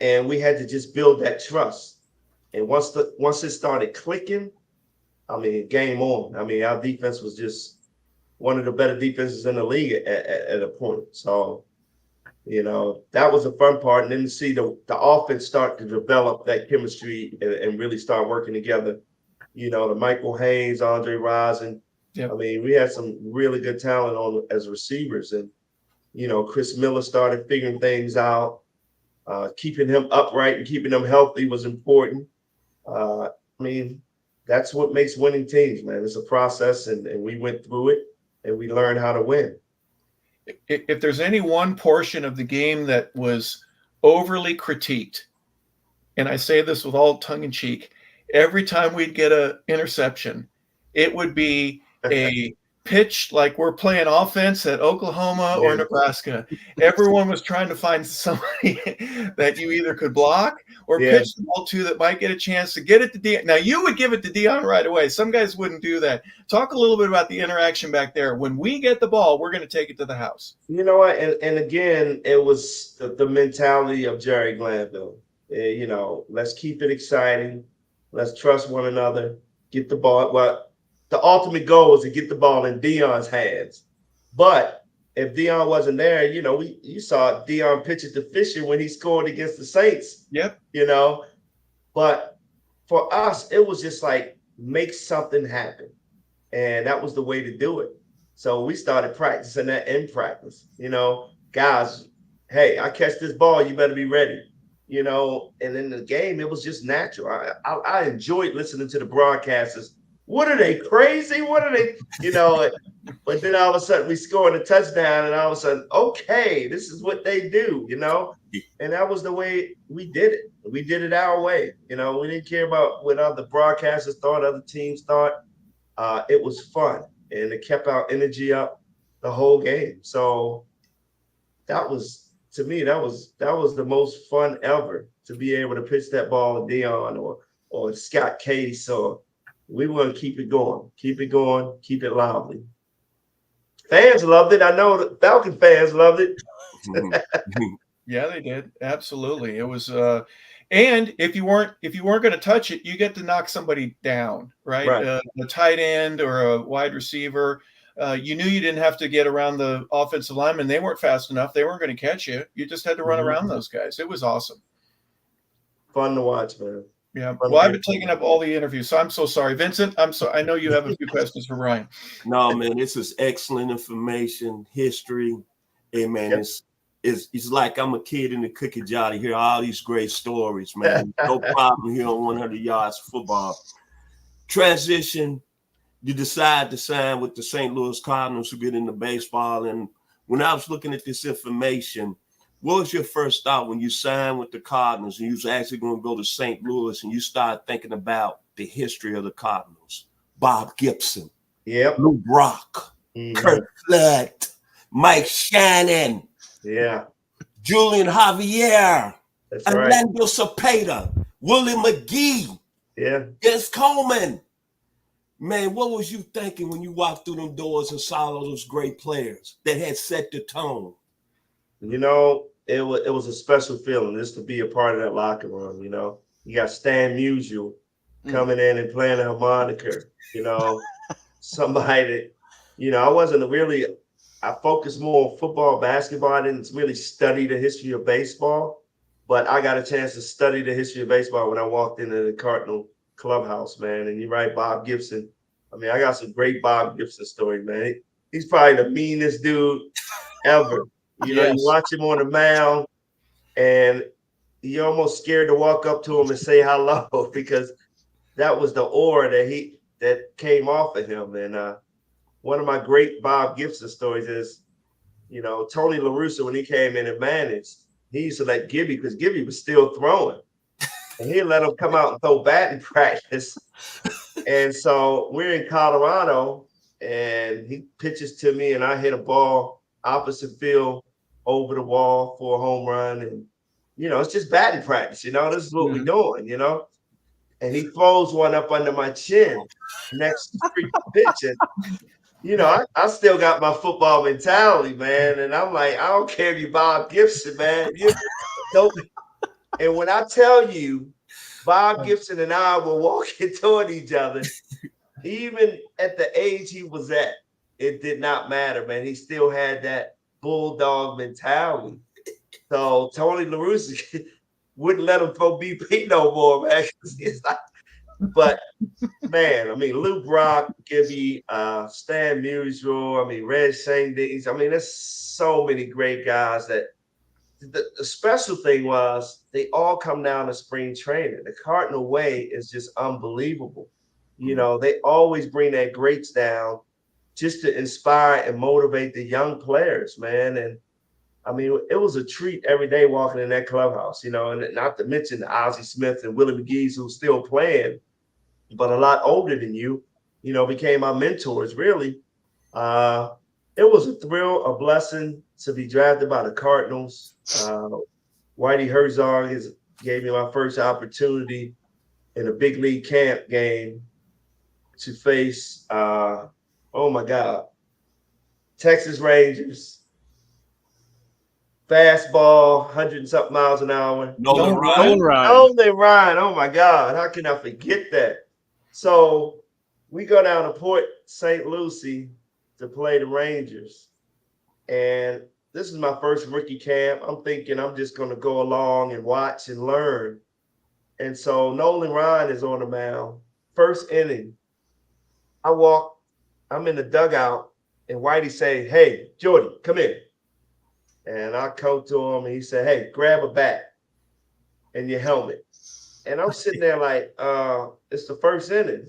and we had to just build that trust. And once it started clicking, game on. Our defense was just one of the better defenses in the league at a point. So, that was the fun part. And then to see the offense start to develop that chemistry and really start working together, the Michael Haynes, Andre Rison. Yep. We had some really good talent as receivers, and Chris Miller started figuring things out. Keeping him upright and keeping him healthy was important. That's what makes winning teams, man. It's a process, and we went through it, and we learned how to win. If there's any one portion of the game that was overly critiqued, and I say this with all tongue in cheek, every time we'd get an interception, it would be a pitch like we're playing offense at Oklahoma or Nebraska. Everyone was trying to find somebody that you either could block or pitch the ball to that might get a chance to get it to Dion. Now, you would give it to Dion right away. Some guys wouldn't do that. Talk a little bit about the interaction back there. When we get the ball, we're going to take it to the house. You know what? And again, it was the mentality of Jerry Glanville. You know, let's keep it exciting. Let's trust one another. Get the ball. Well, the ultimate goal was to get the ball in Dion's hands. But if Dion wasn't there, you know, you saw Dion pitch it to Fisher when he scored against the Saints. Yep. You know, but for us, it was just like make something happen. And that was the way to do it. So we started practicing that in practice. You know, guys, hey, I catch this ball, you better be ready. You know, and in the game, it was just natural. I enjoyed listening to the broadcasters. What are they, crazy? What are they, you know? But then all of a sudden we scored a touchdown and all of a sudden, okay, this is what they do, you know? And that was the way we did it. We did it our way. You know, we didn't care about what other broadcasters thought, other teams thought. It was fun and it kept our energy up the whole game. So that was, to me, that was the most fun ever to be able to pitch that ball to Dion or Scott Case or we want to keep it going, keep it lively. Fans loved it. I know the Falcon fans loved it. Yeah, they did. Absolutely. It was and if you weren't going to touch it, you get to knock somebody down, right? A tight end or a wide receiver. You knew you didn't have to get around the offensive linemen. They weren't fast enough. They weren't going to catch you. You just had to run around those guys. It was awesome. Fun to watch, man. Yeah. Well, I've been taking up all the interviews, so I'm so sorry. Vincent, I'm so I know you have a few questions for Brian. No, man, this is excellent information, history. Hey, man, it's like I'm a kid in the cookie jar to hear all these great stories, man. No problem here on 100 Yards of Football. Transition, you decide to sign with the St. Louis Cardinals to get into baseball. And when I was looking at this information, what was your first thought when you signed with the Cardinals and you was actually going to go to St. Louis and you started thinking about the history of the Cardinals? Bob Gibson, Lou Brock, Kurt Flood, Mike Shannon, Julian Javier, Orlando Cepeda, Willie McGee, Dennis Coleman. Man, what was you thinking when you walked through them doors and saw all those great players that had set the tone? You know, it was a special feeling just to be a part of that locker room. You know, you got Stan Musial coming in and playing a harmonica. You know, somebody that, you know, I focused more on football, basketball. I didn't really study the history of baseball, but I got a chance to study the history of baseball when I walked into the Cardinal clubhouse, man. And you're right, Bob Gibson. I mean, I got some great Bob Gibson stories, man. He's probably the meanest dude ever. You know, you watch him on the mound and you're almost scared to walk up to him and say hello because that was the aura that came off of him. And one of my great Bob Gibson stories is, you know, Tony La Russa, when he came in and managed, he used to let Gibby, because Gibby was still throwing. And he'd let him come out and throw batting practice. And so we're in Colorado and he pitches to me and I hit a ball opposite field over the wall for a home run. And, you know, it's just batting practice, you know, this is what we're doing, you know. And he throws one up under my chin next to the pitch. And, you know, I still got my football mentality, man. And I'm like, I don't care if you Bob Gibson, man. You don't. And when I tell you, Bob Gibson and I were walking toward each other, even at the age he was at, it did not matter, man. He still had that bulldog mentality. So Tony La Russa wouldn't let him throw BP no more, man. It's like, but man, I mean, Lou Brock, Gibby, Stan Musial, I mean, Red Shane, I mean, there's so many great guys that the special thing was they all come down to spring training. The Cardinal way is just unbelievable. You know, they always bring their greats down just to inspire and motivate the young players, man. And I mean, it was a treat every day walking in that clubhouse, you know, and not to mention the Ozzie Smith and Willie McGee's who's still playing, but a lot older than you know, became my mentors, really. It was a thrill, a blessing to be drafted by the Cardinals. Whitey Herzog gave me my first opportunity in a big league camp game to face, oh my God, Texas Rangers, fastball, 100 and something miles an hour. Nolan Nolan Ryan. Nolan Ryan. Logan Ryan, oh my God, how can I forget that? So we go down to Port St. Lucie to play the Rangers. And this is my first rookie camp. I'm thinking I'm just going to go along and watch and learn. And so Nolan Ryan is on the mound. First inning, I'm in the dugout, and Whitey say, "Hey, Jordy, come in." And I come to him, and he said, "Hey, grab a bat and your helmet." And I'm sitting there like, it's the first inning.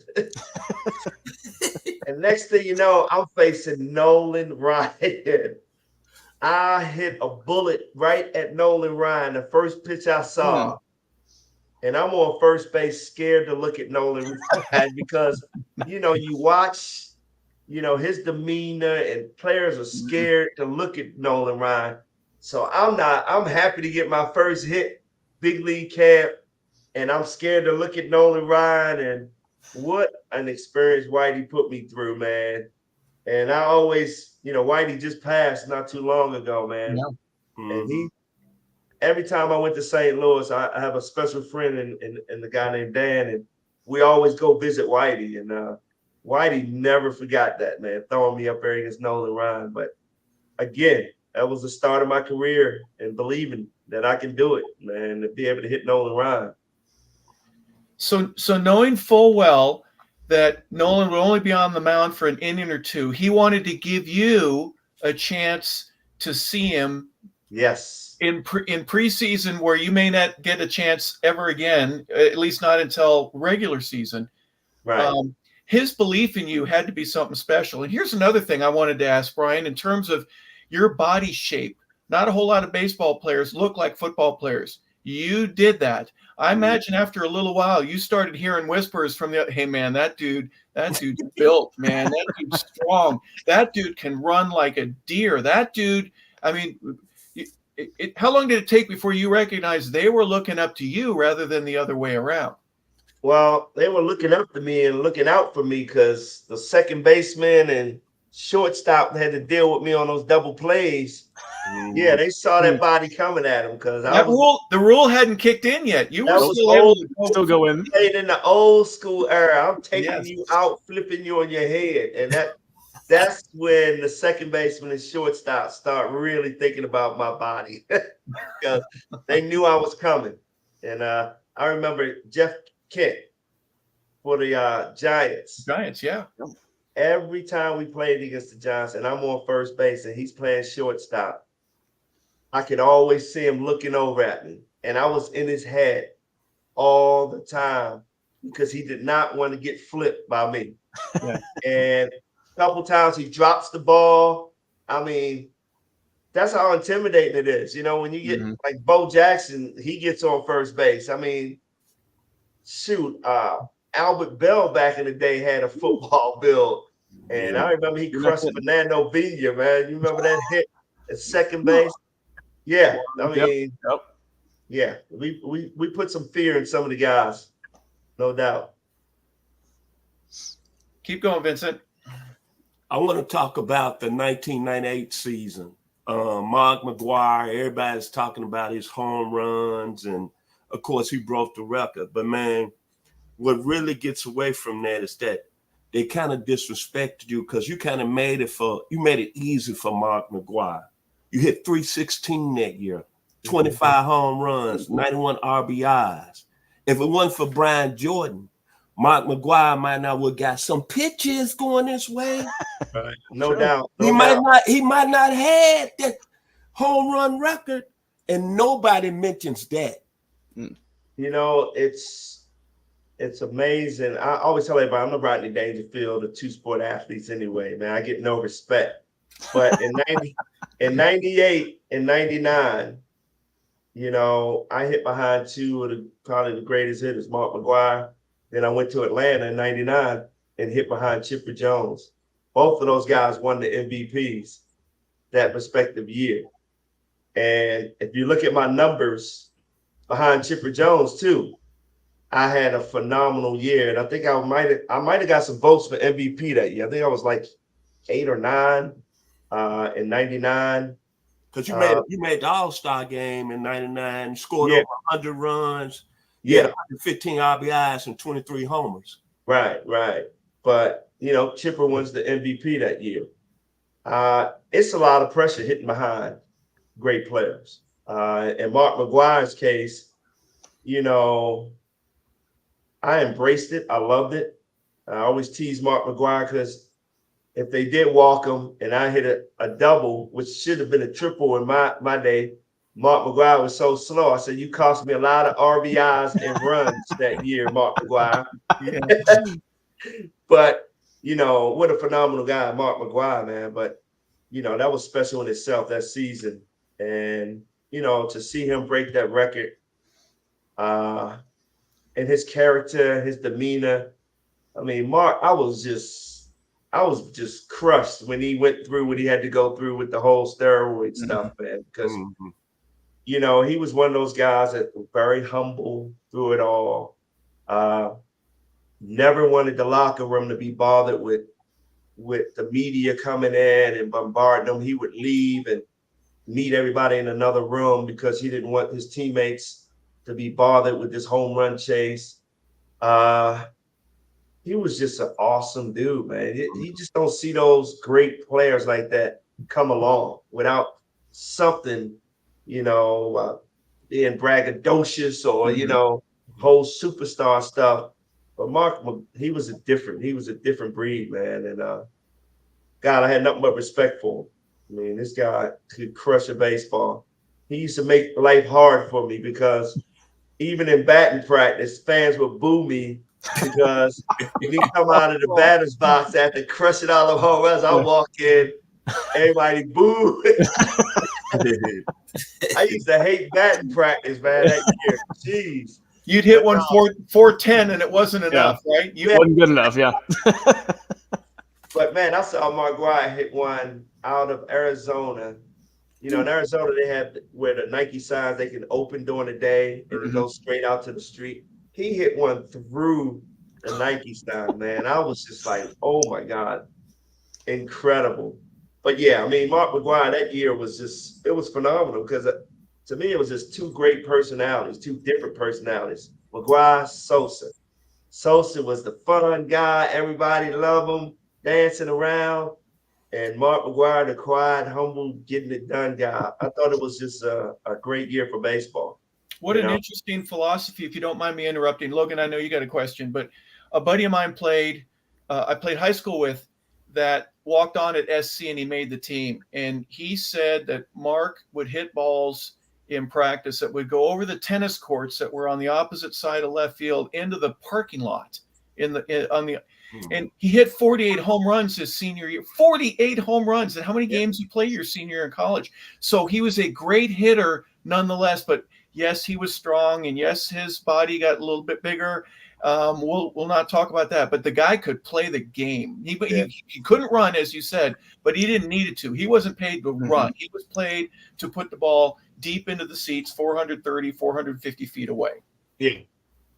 And next thing you know, I'm facing Nolan Ryan. I hit a bullet right at Nolan Ryan, the first pitch I saw. And I'm on first base, scared to look at Nolan Ryan because, you watch, his demeanor, and players are scared to look at Nolan Ryan. So I'm happy to get my first hit, big league camp, and I'm scared to look at Nolan Ryan. And what an experience Whitey put me through, man. And I always, Whitey just passed not too long ago, man. Yeah. And every time I went to St. Louis, I have a special friend and the guy named Dan, and we always go visit Whitey. And Whitey never forgot that, man, throwing me up there against Nolan Ryan. But again, that was the start of my career and believing that I can do it, man, to be able to hit Nolan Ryan. So knowing full well that Nolan would only be on the mound for an inning or two, he wanted to give you a chance to see him. Yes. In preseason, where you may not get a chance ever again, at least not until regular season. Right. His belief in you had to be something special. And here's another thing I wanted to ask, Brian, in terms of your body shape. Not a whole lot of baseball players look like football players. You did that. I imagine after a little while, you started hearing whispers from hey man, that dude's built, man. That dude's strong. That dude can run like a deer. That dude, I mean, how long did it take before you recognized they were looking up to you rather than the other way around? Well, they were looking up to me and looking out for me because the second baseman and shortstop had to deal with me on those double plays. Yeah, they saw that body coming at him because the rule hadn't kicked in yet. You were still able to still go in. In the old school era. I'm taking you out, flipping you on your head, and that's when the second baseman and shortstop start really thinking about my body because they knew I was coming. And I remember Jeff Kent for the Giants. Giants, yeah. Every time we played against the Giants, and I'm on first base and he's playing shortstop, I could always see him looking over at me. And I was in his head all the time because he did not want to get flipped by me. Yeah. And a couple times he drops the ball. I mean, that's how intimidating it is. When you get like Bo Jackson, he gets on first base. I mean, shoot, Albert Bell back in the day had a football build. And I remember he crushed Fernando Villa, man. You remember that hit at second base? Yeah. I mean, yeah, we put some fear in some of the guys, no doubt. Keep going, Vincent. I want to talk about the 1998 season. Mark McGwire, everybody's talking about his home runs, and of course he broke the record. But man, what really gets away from that is that they kind of disrespected you because you kind of made it easy for Mark McGwire. You hit 316 that year, 25 home runs, 91 RBIs. If it wasn't for Brian Jordan, Mark McGwire might not have got some pitches going this way. Right. No doubt. He might not have that home run record, and nobody mentions that. It's amazing. I always tell everybody I'm the Rodney Dangerfield of two-sport athletes anyway, man. I get no respect. But in 98 and 99, I hit behind two of probably the greatest hitters, Mark McGwire. Then I went to Atlanta in 99 and hit behind Chipper Jones both of those guys won the MVPs that respective year. And if you look at my numbers behind Chipper Jones too, I had a phenomenal year. And I think I might have got some votes for MVP that year. I think I was like 8 or 9 in 99. Because you made the All-Star game in 99, scored Yeah. over 100 runs, you Yeah. had 115 RBIs and 23 homers. Right. But, Chipper wins the MVP that year. It's a lot of pressure hitting behind great players. In Mark McGwire's case, I embraced it. I loved it. I always tease Mark McGwire because if they did walk him and I hit a double, which should have been a triple in my day, Mark McGwire was so slow. I said, you cost me a lot of RBIs and runs that year, Mark McGwire. Yeah. But, what a phenomenal guy, Mark McGwire, man. But, that was special in itself that season. And, to see him break that record, and his character, his demeanor. I mean, Mark, I was just crushed when he went through what he had to go through with the whole steroid stuff, man. Because, he was one of those guys that was very humble through it all. Never wanted the locker room to be bothered with the media coming in and bombarding him. He would leave and meet everybody in another room because he didn't want his teammates to be bothered with this home run chase. He was just an awesome dude, man. You just don't see those great players like that come along without something, being braggadocious or, whole superstar stuff. But Mark, he was a different breed, man. And God, I had nothing but respect for him. I mean, this guy could crush a baseball. He used to make life hard for me because even in batting practice, fans would boo me because when he come out of the batter's box after crushing all the home runs, I walk in, everybody boo. I used to hate batting practice, man, that year. Jeez. You'd hit one 410 and it wasn't enough, right? Wasn't good enough, yeah. But, man, I saw Mark McGwire hit one out of Arizona. In Arizona, they have where the Nike signs, they can open during the day and it goes straight out to the street. He hit one through the Nike sign, man. I was just like, oh, my God, incredible. But, yeah, I mean, Mark McGwire that year was it was phenomenal because to me, it was just two great personalities, two different personalities. McGwire, Sosa. Sosa was the fun guy. Everybody loved him, dancing around. And Mark McGwire, the quiet, humble, getting it done guy. I thought it was just a great year for baseball. What an interesting philosophy, if you don't mind me interrupting. Logan, I know you got a question, but a buddy of mine I played high school with that walked on at SC and he made the team. And he said that Mark would hit balls in practice that would go over the tennis courts that were on the opposite side of left field into the parking lot and he hit 48 home runs his senior year. 48 home runs. And how many games you play your senior year in college? So he was a great hitter nonetheless. But yes, he was strong, and yes, his body got a little bit bigger. We'll not talk about that. But the guy could play the game. He couldn't run, as you said, but he didn't need it to. He wasn't paid to run. He was paid to put the ball deep into the seats, 430, 450 feet away. Yeah,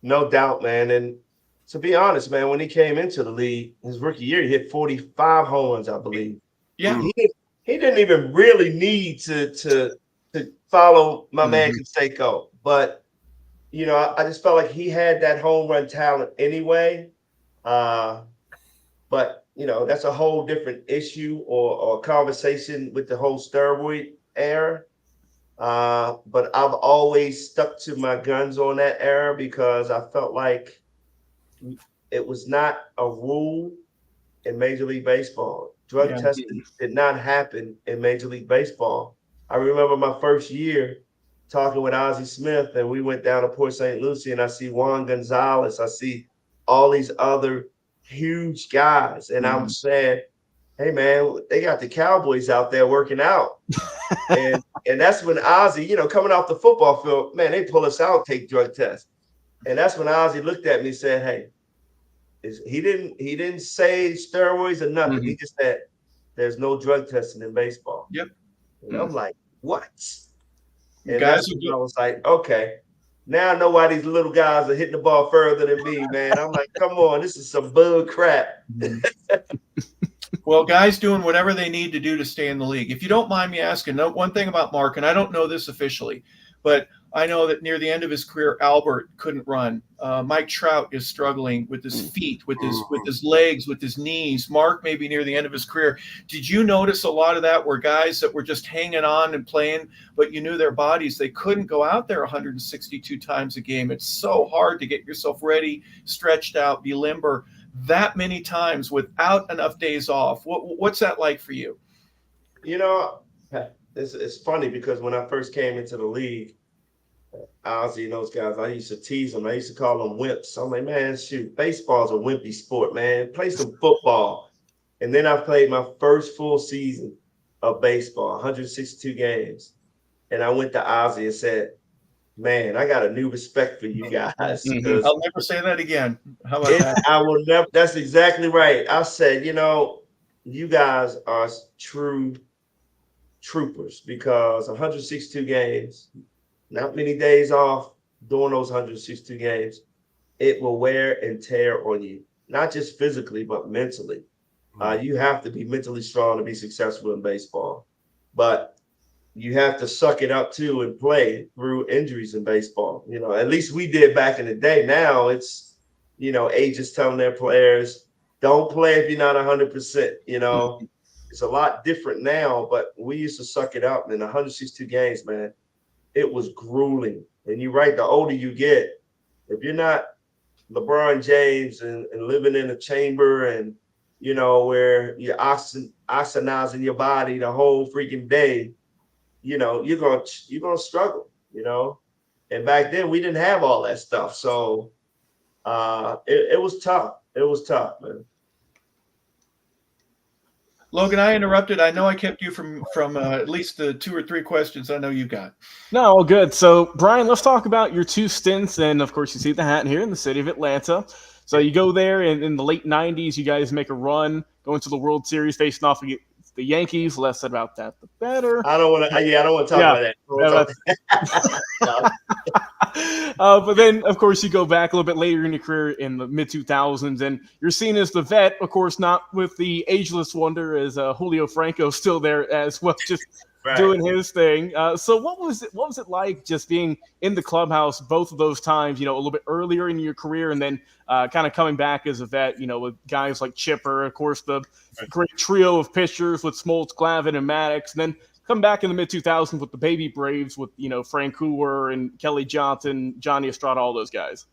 no doubt, man. And to be honest, man, when he came into the league, his rookie year, he hit 45 home runs, I believe. Yeah. He didn't even really need to follow my man Canseco. But, I just felt like he had that home run talent anyway. But, that's a whole different issue or conversation with the whole steroid era. But I've always stuck to my guns on that era because I felt like it was not a rule in Major League Baseball. Drug testing did not happen in Major League Baseball. I remember my first year talking with Ozzie Smith, and we went down to Port St. Lucie, and I see Juan Gonzalez. I see all these other huge guys, and I'm saying, hey, man, they got the Cowboys out there working out. and that's when Ozzie, coming off the football field, man, they pull us out, take drug tests. And that's when Ozzie looked at me and said, hey, he didn't say steroids or nothing. He just said there's no drug testing in baseball. Yep. And I'm like, what? And Guys that's when I was like, okay, now I know why these little guys are hitting the ball further than me, man. I'm like, come on, this is some bull crap. Well, guys doing whatever they need to do to stay in the league. If you don't mind me asking, one thing about Mark, and I don't know this officially, but I know that near the end of his career, Albert couldn't run. Mike Trout is struggling with his feet, with his legs, with his knees. Mark may be near the end of his career. Did you notice a lot of that where guys that were just hanging on and playing, but you knew their bodies, they couldn't go out there 162 times a game. It's so hard to get yourself ready, stretched out, be limber that many times without enough days off. What's that like for you? You know, it's funny because when I first came into the league, Ozzy and those guys, I used to tease them. I used to call them wimps. I'm like, man, shoot, baseball's a wimpy sport, man. Play some football. And then I played my first full season of baseball, 162 games. And I went to Ozzy and said, man, I got a new respect for you guys. I'll never say that again. How about that? I will never. That's exactly right. I said, you guys are true troopers because 162 games, not many days off during those 162 games, it will wear and tear on you, not just physically, but mentally. You have to be mentally strong to be successful in baseball. But you have to suck it up too and play through injuries in baseball. At least we did back in the day. Now it's, agents telling their players, don't play if you're not 100%. It's a lot different now, but we used to suck it up. In 162 games, man, it was grueling. And you're right, the older you get, if you're not LeBron James and living in a chamber and, where you're oxygenizing your body the whole freaking day, you're gonna struggle, And back then we didn't have all that stuff. So it was tough. It was tough, man. Logan, I interrupted. I know I kept you from at least the 2 or 3 questions I know you got. No, all good. So, Brian, let's talk about your 2 stints. And, of course, you see the hat here in the city of Atlanta. So you go there in the late 90s. You guys make a run, go into the World Series, facing off against the Yankees. Less said about that, the better. I don't want to talk about that. But then, of course, you go back a little bit later in your career in the mid-2000s, and you're seen as the vet, of course, not with the ageless wonder as Julio Franco still there as well, just doing his thing. So what was it like just being in the clubhouse both of those times, a little bit earlier in your career and then kind of coming back as a vet, with guys like Chipper, of course, the great trio of pitchers with Smoltz, Glavine, and Maddox, and then come back in the mid-2000s with the baby Braves with, Frank Hoover and Kelly Johnson, Johnny Estrada, all those guys.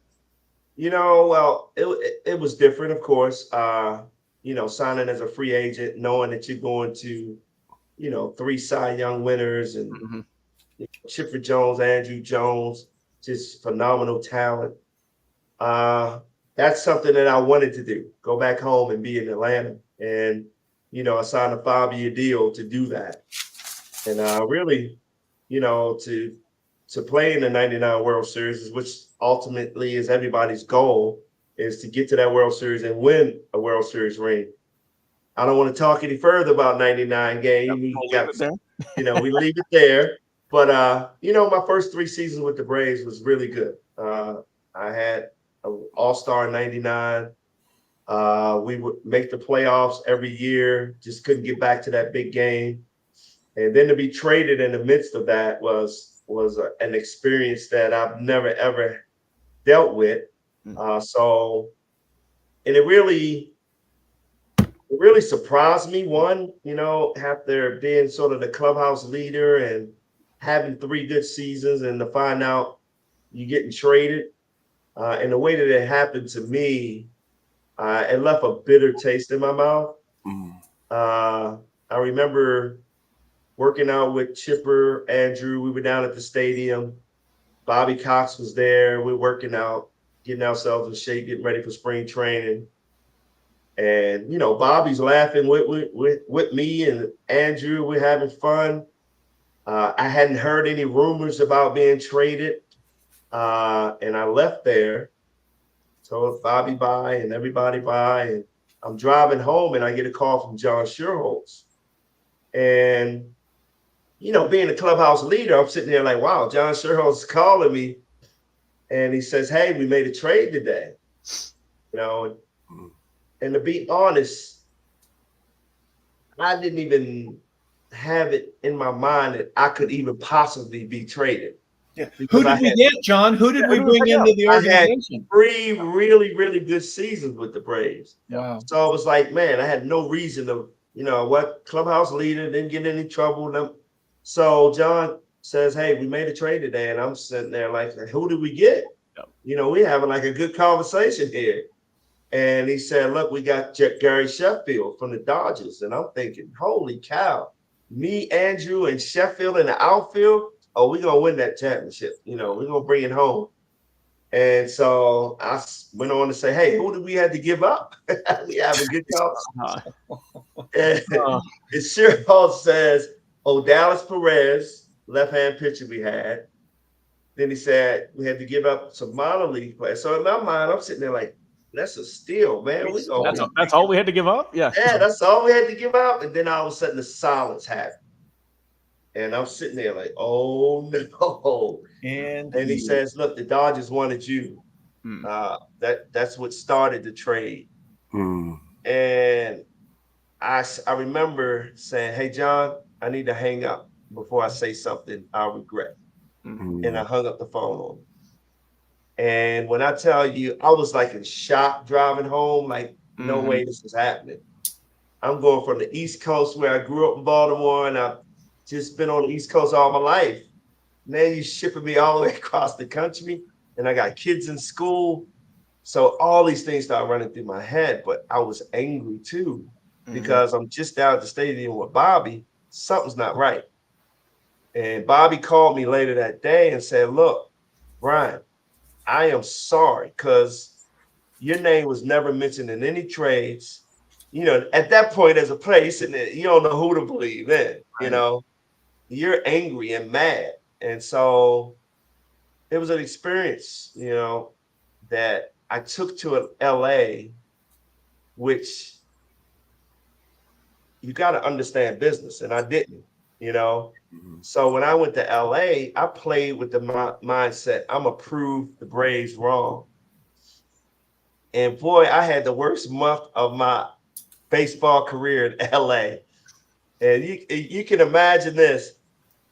Well, it was different, of course. Signing as a free agent, knowing that you're going to, 3 Cy Young winners and Chipper Jones, Andrew Jones, just phenomenal talent. That's something that I wanted to do, go back home and be in Atlanta. And, I signed a 5-year deal to do that. And really, to play in the 99 World Series, which ultimately is everybody's goal, is to get to that World Series and win a World Series ring. I don't want to talk any further about 99 game. We leave it there. But, my first 3 seasons with the Braves was really good. I had an all-star in 99. We would make the playoffs every year, just couldn't get back to that big game. And then to be traded in the midst of that was an experience that I've never, ever dealt with. And it really surprised me, one, after being sort of the clubhouse leader and having 3 good seasons and to find out you're getting traded. And the way that it happened to me, it left a bitter taste in my mouth. I remember working out with Chipper, Andrew. We were down at the stadium. Bobby Cox was there. We're working out, getting ourselves in shape, getting ready for spring training. And, Bobby's laughing with me and Andrew. We're having fun. I hadn't heard any rumors about being traded. And I left there told Bobby bye and everybody bye. And I'm driving home and I get a call from John Sherholtz. And, being a clubhouse leader, I'm sitting there like, wow, John Sherholtz is calling me. And he says, hey, we made a trade today. And to be honest, I didn't even have it in my mind that I could even possibly be traded. Yeah. Who did we get, John? Who did we bring into the organization? I had 3 really, really good seasons with the Braves. Wow. So I was like, man, I had no reason to, clubhouse leader, didn't get in any trouble. So John says, hey, we made a trade today. And I'm sitting there like, who did we get? Yep. We having like a good conversation here. And he said, look, we got Gary Sheffield from the Dodgers. And I'm thinking, holy cow, me, Andrew, and Sheffield in the outfield. Oh, we're going to win that championship. We're going to bring it home. And so I went on to say, hey, who did we have to give up? We have a good conversation. And it sure says, Dallas Perez, left-hand pitcher we had. Then he said we had to give up some minor league players. So in my mind, I'm sitting there like, that's a steal, man. That's all we had to give up? Yeah. Yeah, that's all we had to give up. And then all of a sudden the silence happened. And I'm sitting there like, oh no. And he says, look, the Dodgers wanted you. That's what started the trade. And I remember saying, hey, John, I need to hang up before I say something I'll regret. And I hung up the phone on him. And when I tell you, I was like in shock driving home, like, no way this is happening. I'm going from the East Coast where I grew up in Baltimore, and I've just been on the East Coast all my life. Now you're shipping me all the way across the country, and I got kids in school. So all these things started running through my head, but I was angry too, because I'm just out at the stadium with Bobby. Something's not right. And Bobby called me later that day and said, look, Brian, I am sorry, because your name was never mentioned in any trades. At that point as a player, you're sitting there, you don't know who to believe in, you're angry and mad. And so it was an experience, that I took to LA, which you got to understand business. And I didn't, So when I went to LA, I played with the mindset, I'm going to prove the Braves wrong. And boy, I had the worst month of my baseball career in LA. And you can imagine this.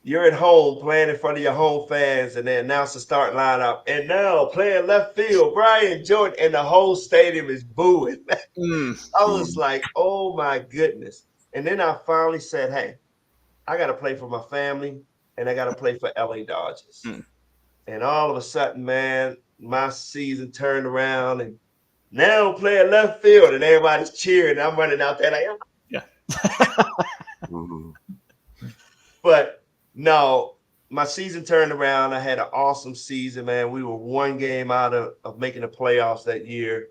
You're at home playing in front of your home fans, and they announce the starting lineup. And now playing left field, Brian Jordan, and the whole stadium is booing. I was like, oh my goodness. And then I finally said, hey, I got to play for my family, and I got to play for LA Dodgers. And all of a sudden, man, my season turned around, and now I'm playing left field, and everybody's cheering. I'm running out there like, But no, my season turned around. I had an awesome season, man. We were 1 game out of making the playoffs that year.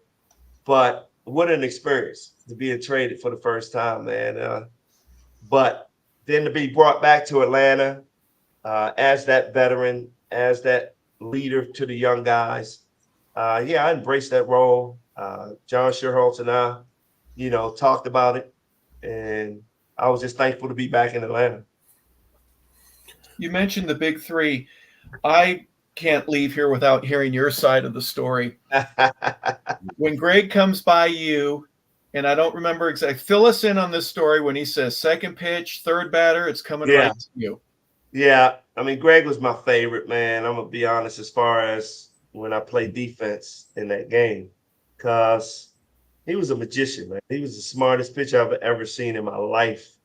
But what an experience to be traded for the first time, man. But then to be brought back to Atlanta as that veteran, as that leader to the young guys. I embraced that role. John Sherholtz and I, talked about it. And I was just thankful to be back in Atlanta. You mentioned the big 3. I can't leave here without hearing your side of the story. When Greg comes by you, and I don't remember exactly, fill us in on this story when he says second pitch, third batter, it's coming right to you. Yeah. I mean, Greg was my favorite, man. I'm going to be honest, as far as when I played defense in that game, because he was a magician, man. He was the smartest pitcher I've ever seen in my life.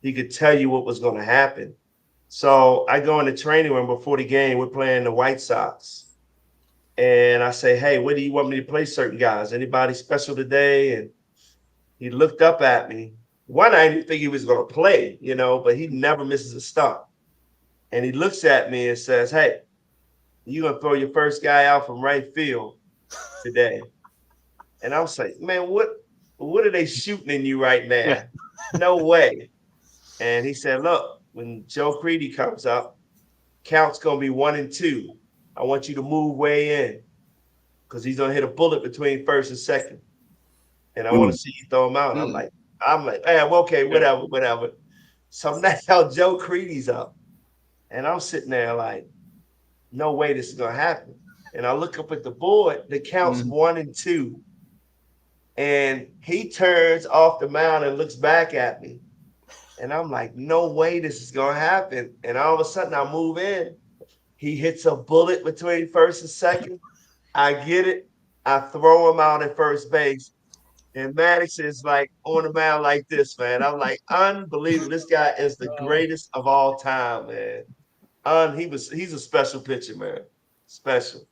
He could tell you what was going to happen. So I go in the training room before the game. We're playing the White Sox. And I say, hey, where do you want me to play certain guys? Anybody special today? And he looked up at me. One, I didn't think he was going to play, but he never misses a start. And he looks at me and says, hey, you're going to throw your first guy out from right field today. And I was like, man, what are they shooting in you right now? Yeah. No way. And he said, look, when Joe Creedy comes up, count's going to be 1 and 2. I want you to move way in. because he's gonna hit a bullet between first and second, and I want to see you throw him out. I'm like, well, okay, whatever. So now Joe Creedy's up, and I'm sitting there like, no way this is gonna happen. And I look up at the board, the count's 1-2, and he turns off the mound and looks back at me, and I'm like, no way this is gonna happen. And all of a sudden, I move in. He hits a bullet between first and second. I get it. I throw him out at first base. And Maddox is like on the mound like this, man. I'm like, unbelievable. This guy is the greatest of all time, man. He's a special pitcher, man. Special.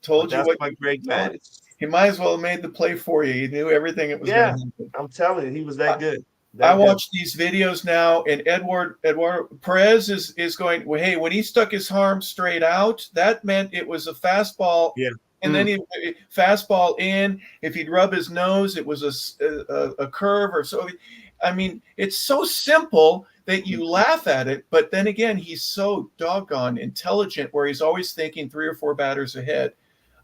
Told you that's what my Greg Maddox. He might as well have made the play for you. He knew everything it was going to happen. I'm telling you, he was that good. I watch these videos now, and Edward Perez is going, well, hey, when he stuck his arm straight out, that meant it was a fastball. Yeah. And then he fastball in. If he'd rub his nose, it was a curve or so. I mean, it's so simple that you laugh at it. But then again, he's so doggone intelligent where he's always thinking 3 or 4 batters ahead.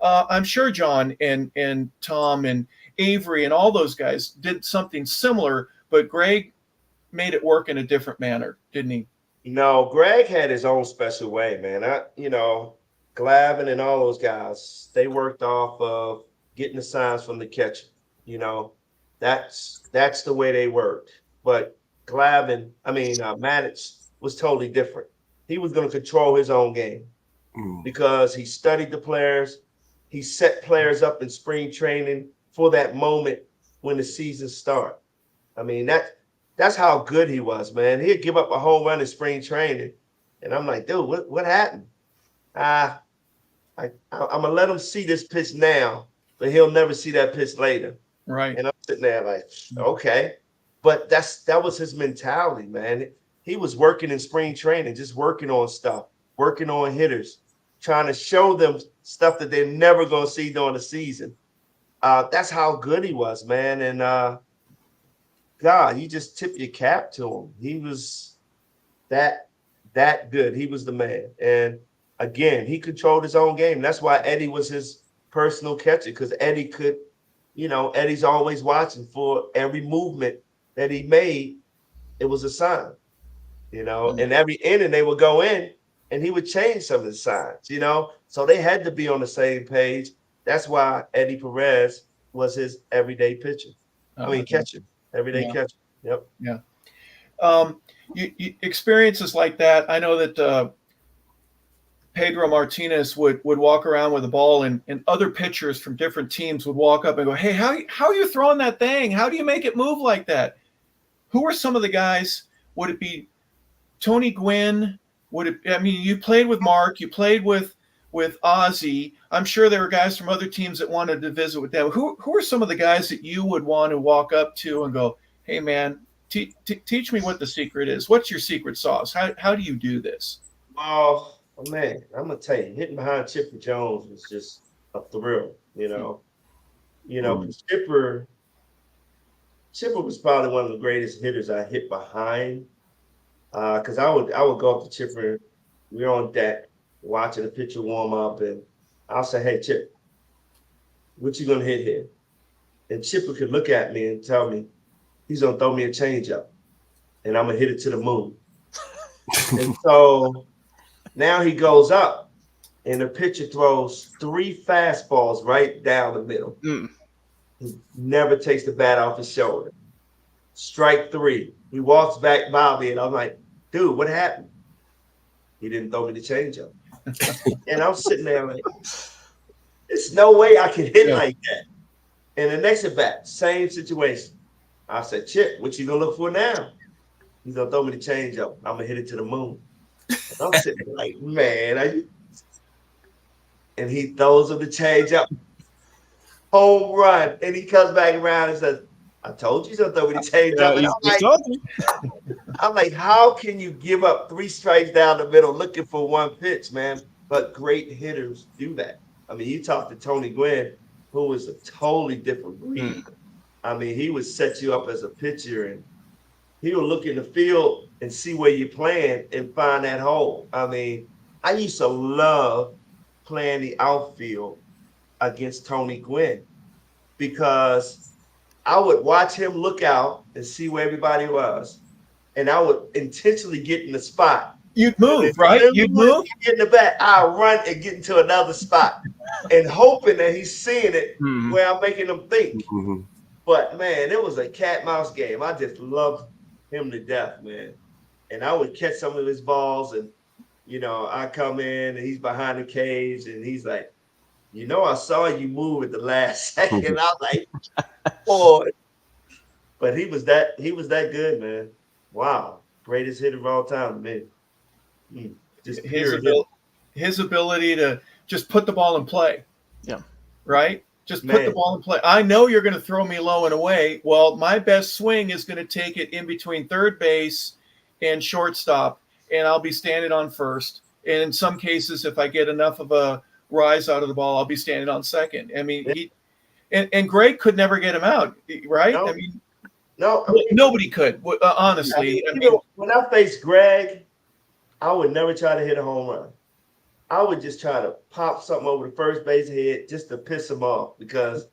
I'm sure John and Tom and Avery and all those guys did something similar, but Greg made it work in a different manner, didn't he? No, Greg had his own special way, man. Glavin and all those guys, they worked off of getting the signs from the catcher. That's the way they worked. But Maddox was totally different. He was going to control his own game because he studied the players. He set players up in spring training for that moment when the season starts. I mean, that's how good he was, man. He'd give up a home run in spring training. And I'm like, dude, what happened? I'm going to let him see this pitch now, but he'll never see that pitch later. Right. And I'm sitting there like, okay. But that was his mentality, man. He was working in spring training, just working on stuff, working on hitters, trying to show them stuff that they're never going to see during the season. That's how good he was, man. And God, you just tip your cap to him. He was that good. He was the man. And again, he controlled his own game. That's why Eddie was his personal catcher, because Eddie could, Eddie's always watching for every movement that he made. It was a sign, and every inning they would go in and he would change some of the signs, so they had to be on the same page. That's why Eddie Perez was his everyday pitcher. Catcher. Everyday catcher. Yep. Yeah. You experiences like that. I know that Pedro Martinez would walk around with a ball, and other pitchers from different teams would walk up and go, hey, how are you throwing that thing? How do you make it move like that? Who are some of the guys? Would it be Tony Gwynn? You played with Mark, you played with Ozzie. I'm sure there were guys from other teams that wanted to visit with them. Who are some of the guys that you would want to walk up to and go, hey, man, teach me what the secret is. What's your secret sauce? How do you do this? Oh, man, I'm going to tell you, hitting behind Chipper Jones was just a thrill, Chipper was probably one of the greatest hitters I hit behind, because I would go up to Chipper. We were on deck watching the pitcher warm up, and I'll say, hey, Chip, what you going to hit here? And Chipper could look at me and tell me he's going to throw me a changeup, and I'm going to hit it to the moon. And so now he goes up, and the pitcher throws 3 fastballs right down the middle. He never takes the bat off his shoulder. Strike 3. He walks back by me, and I'm like, dude, what happened? He didn't throw me the changeup. And I'm sitting there like, there's no way I can hit like that. And the next at bat, same situation. I said, Chip, what you gonna look for now? He's gonna throw me the changeup. I'm gonna hit it to the moon. And I'm sitting there like, man, and he throws him the changeup. Home run. And he comes back around and says, I told you he's gonna throw me the changeup. I'm like, how can you give up 3 strikes down the middle looking for 1 pitch, man? But great hitters do that. You talk to Tony Gwynn, who is a totally different breed. He would set you up as a pitcher, and he would look in the field and see where you're playing and find that hole. I used to love playing the outfield against Tony Gwynn because I would watch him look out and see where everybody was, and I would intentionally get in the spot. You'd And move, as right? soon You'd as move. he get in the back, I run and get into another spot, and hoping that he's seeing it where I'm making him think. Mm-hmm. But man, it was a cat mouse game. I just loved him to death, man. And I would catch some of his balls, and I come in and he's behind the cage, and he's like, I saw you move at the last second. I was like, boy. But he was that good, man. Wow. Greatest hitter of all time, man. Just his ability to just put the ball in play. Yeah. Right? Just put the ball in play. I know you're going to throw me low and away. Well, my best swing is going to take it in between third base and shortstop, and I'll be standing on first. And in some cases, if I get enough of a rise out of the ball, I'll be standing on second. I mean, and Greg could never get him out, right? No. I mean, no, nobody could, honestly. When I faced Greg, I would never try to hit a home run. I would just try to pop something over the first base head just to piss him off because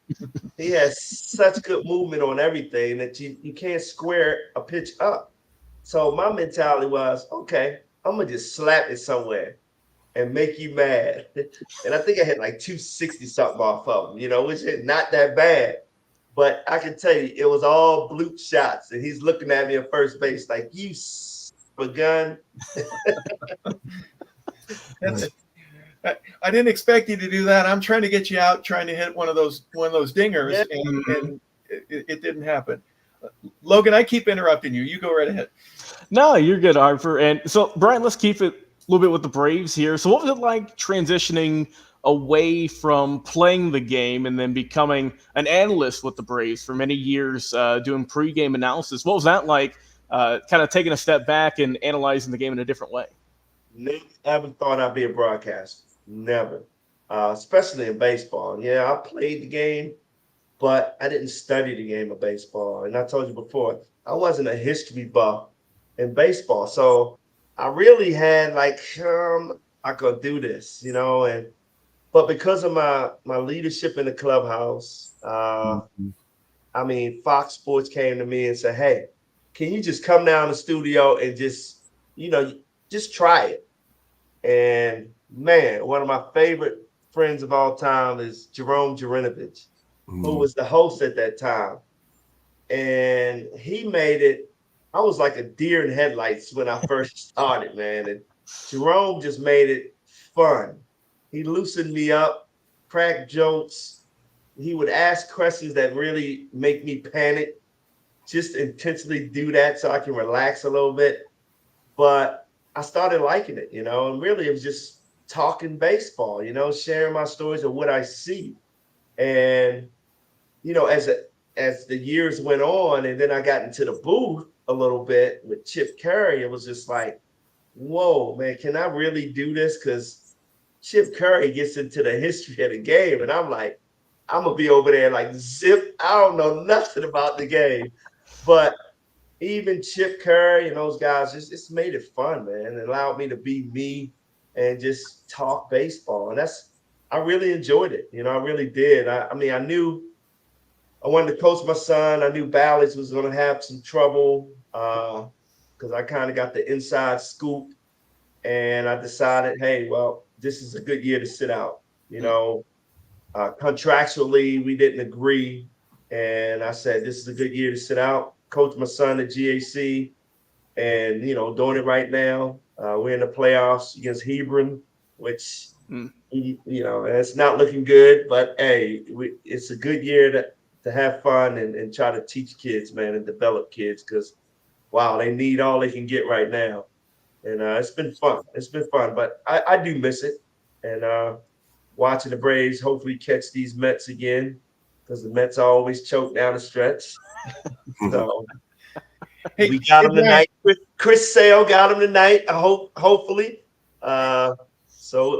he has such good movement on everything that you can't square a pitch up. So my mentality was, okay, I'm going to just slap it somewhere and make you mad. And I think I had like 260 something off of him, which is not that bad. But I can tell you, it was all bloop shots. And he's looking at me at first base like, you gun. I didn't expect you to do that. I'm trying to get you out, trying to hit one of those dingers, and it didn't happen. Logan, I keep interrupting you. You go right ahead. No, you're good, Harper. And so, Brian, let's keep it a little bit with the Braves here. So what was it like transitioning away from playing the game and then becoming an analyst with the Braves for many years, doing pregame analysis? What was that like, kind of taking a step back and analyzing the game in a different way? Never ever thought I'd be a broadcaster. Never. Especially in baseball. Yeah, I played the game, but I didn't study the game of baseball. And I told you before, I wasn't a history buff in baseball. So I really had like, I could do this, but because of my leadership in the clubhouse, Fox Sports came to me and said, hey, can you just come down to the studio and just try it? And man, one of my favorite friends of all time is Jerome Jurinovich, who was the host at that time. And he made it, I was like a deer in headlights when I first started, man. And Jerome just made it fun. He loosened me up, cracked jokes. He would ask questions that really make me panic, just intentionally do that so I can relax a little bit. But I started liking it, and really it was just talking baseball, sharing my stories of what I see. And, as the years went on and then I got into the booth a little bit with Chip Curry, it was just like, whoa, man, can I really do this? Because Chip Curry gets into the history of the game. And I'm like, I'm going to be over there like zip. I don't know nothing about the game. But even Chip Curry and those guys, it's made it fun, man. It allowed me to be me and just talk baseball. And I really enjoyed it. I really did. I knew I wanted to coach my son. I knew Ballard's was going to have some trouble because I kind of got the inside scoop. And I decided, hey, well, this is a good year to sit out. Contractually, we didn't agree. And I said, this is a good year to sit out. Coach my son at GAC and, doing it right now. We're in the playoffs against Hebron, which, it's not looking good. But, hey, it's a good year to have fun and try to teach kids, man, and develop kids because, wow, they need all they can get right now. And it's been fun. It's been fun. But I do miss it. And watching the Braves hopefully catch these Mets again because the Mets always choke down the stretch. So Hey, we got him tonight. Chris Sale got him tonight. Hopefully. So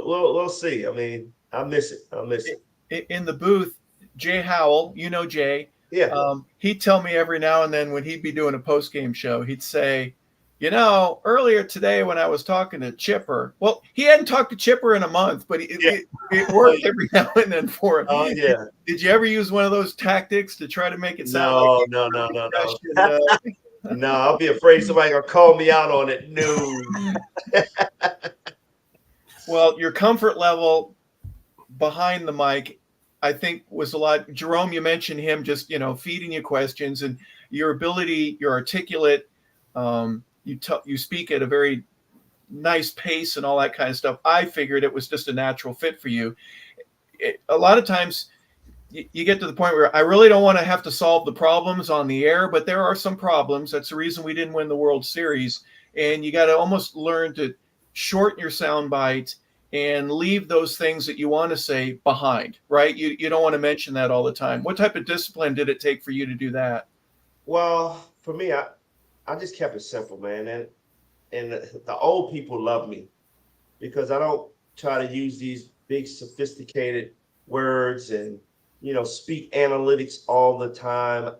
we'll see. I miss it. In the booth, Jay Howell, Jay. Yeah. He'd tell me every now and then when he'd be doing a post-game show, he'd say, You know, earlier today when I was talking to Chipper, well, he hadn't talked to Chipper in a month, but it worked every now and then for him. Oh yeah. Did you ever use one of those tactics to try to make it sound like No, you no, were no, no, fresh no. No, I'll be afraid somebody gonna call me out on it. No. Well, your comfort level behind the mic, I think, was a lot. Jerome, you mentioned him just, feeding you questions, and your ability, you're articulate. You speak at a very nice pace and all that kind of stuff. I figured it was just a natural fit for you. A lot of times you get to the point where I really don't want to have to solve the problems on the air, but there are some problems. That's the reason we didn't win the World Series. And you got to almost learn to shorten your sound bite and leave those things that you want to say behind, right? You don't want to mention that all the time. What type of discipline did it take for you to do that? Well, for me, I just kept it simple, man. And the old people love me because I don't try to use these big sophisticated words and speak analytics all the time.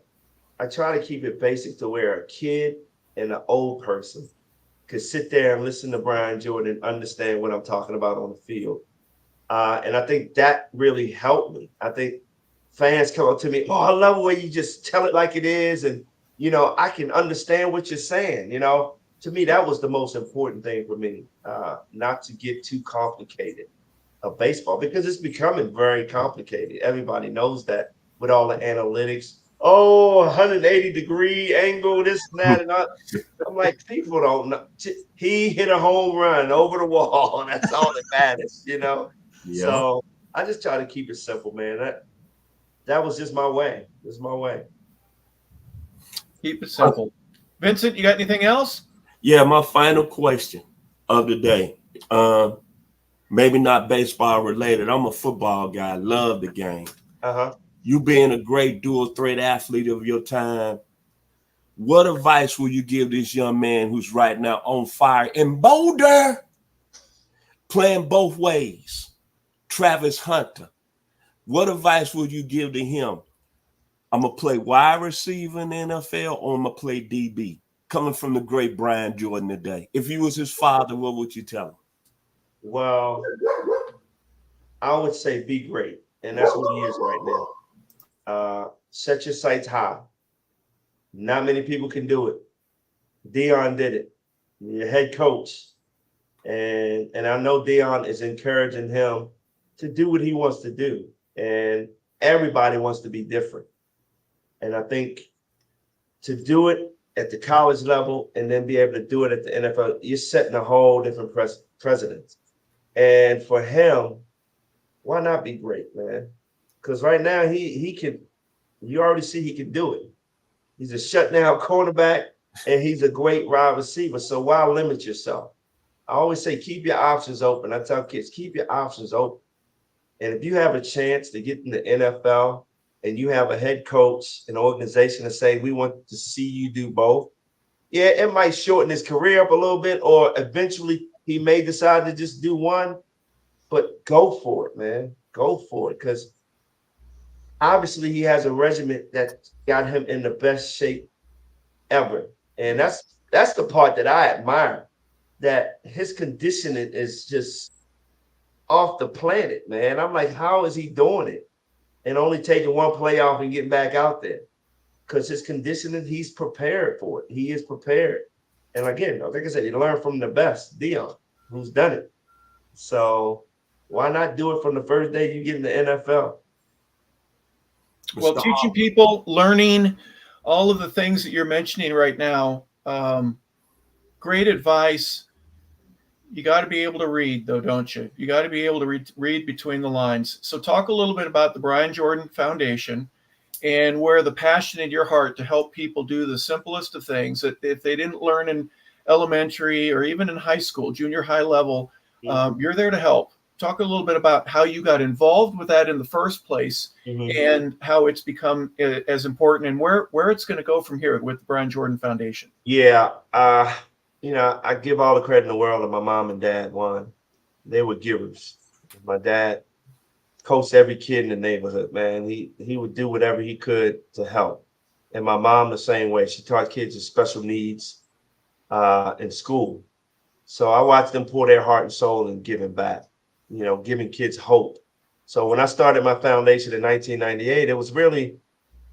I try to keep it basic to where a kid and an old person could sit there and listen to Brian Jordan and understand what I'm talking about on the field. And I think that really helped me. I think fans come up to me, oh, I love the way you just tell it like it is. And, I can understand what you're saying. To me, that was the most important thing for me, not to get too complicated of baseball because it's becoming very complicated. Everybody knows that with all the analytics. Oh, 180-degree angle, this and that. And I'm like, people don't know. He hit a home run over the wall. And that's all that matters, Yeah. So I just try to keep it simple, man. That was just my way. This is my way. Keep it simple. Vincent, you got anything else? Yeah, my final question of the day. Maybe not baseball related. I'm a football guy. Love the game. Uh-huh. You being a great dual threat athlete of your time, what advice will you give this young man who's right now on fire in Boulder, playing both ways? Travis Hunter. What advice would you give to him? I'm going to play wide receiver in the NFL or I'm going to play DB? Coming from the great Brian Jordan today. If you was his father, what would you tell him? Well, I would say be great. And that's what he is right now. Set your sights high. Not many people can do it. Dion did it. Your head coach. And I know Dion is encouraging him to do what he wants to do. And everybody wants to be different. And I think to do it at the college level and then be able to do it at the NFL, you're setting a whole different precedent. And for him, why not be great, man? Because right now he can, you already see he can do it. He's a shutdown cornerback and he's a great wide receiver. So why limit yourself? I always say keep your options open. I tell kids, keep your options open. And if you have a chance to get in the NFL and you have a head coach, an organization to say, we want to see you do both, yeah, it might shorten his career up a little bit, or eventually he may decide to just do one, but go for it, man. Go for it. Because obviously he has a regimen that got him in the best shape ever. And that's the part that I admire, that his conditioning is just off the planet, man. I'm like, how is he doing it? And only taking one playoff and getting back out there. Because his conditioning, he's prepared for it. He is prepared. And again, like I said, you learn from the best, Dion, who's done it. So why not do it from the first day you get in the NFL? Well, teaching people, learning, all of the things that you're mentioning right now, great advice. You got to be able to read, though, don't you? You got to be able to read between the lines. So talk a little bit about the Brian Jordan Foundation and where the passion in your heart to help people do the simplest of things that if they didn't learn in elementary or even in high school, junior high level, you're there to help. Talk a little bit about how you got involved with that in the first place and how it's become as important and where it's going to go from here with the Brian Jordan Foundation. Yeah. I give all the credit in the world to my mom and dad. One, they were givers. My dad coached every kid in the neighborhood, man. He would do whatever he could to help. And my mom the same way. She taught kids with special needs. in school. So I watched them pour their heart and soul and giving back, giving kids hope. So when I started my foundation in 1998, it was really,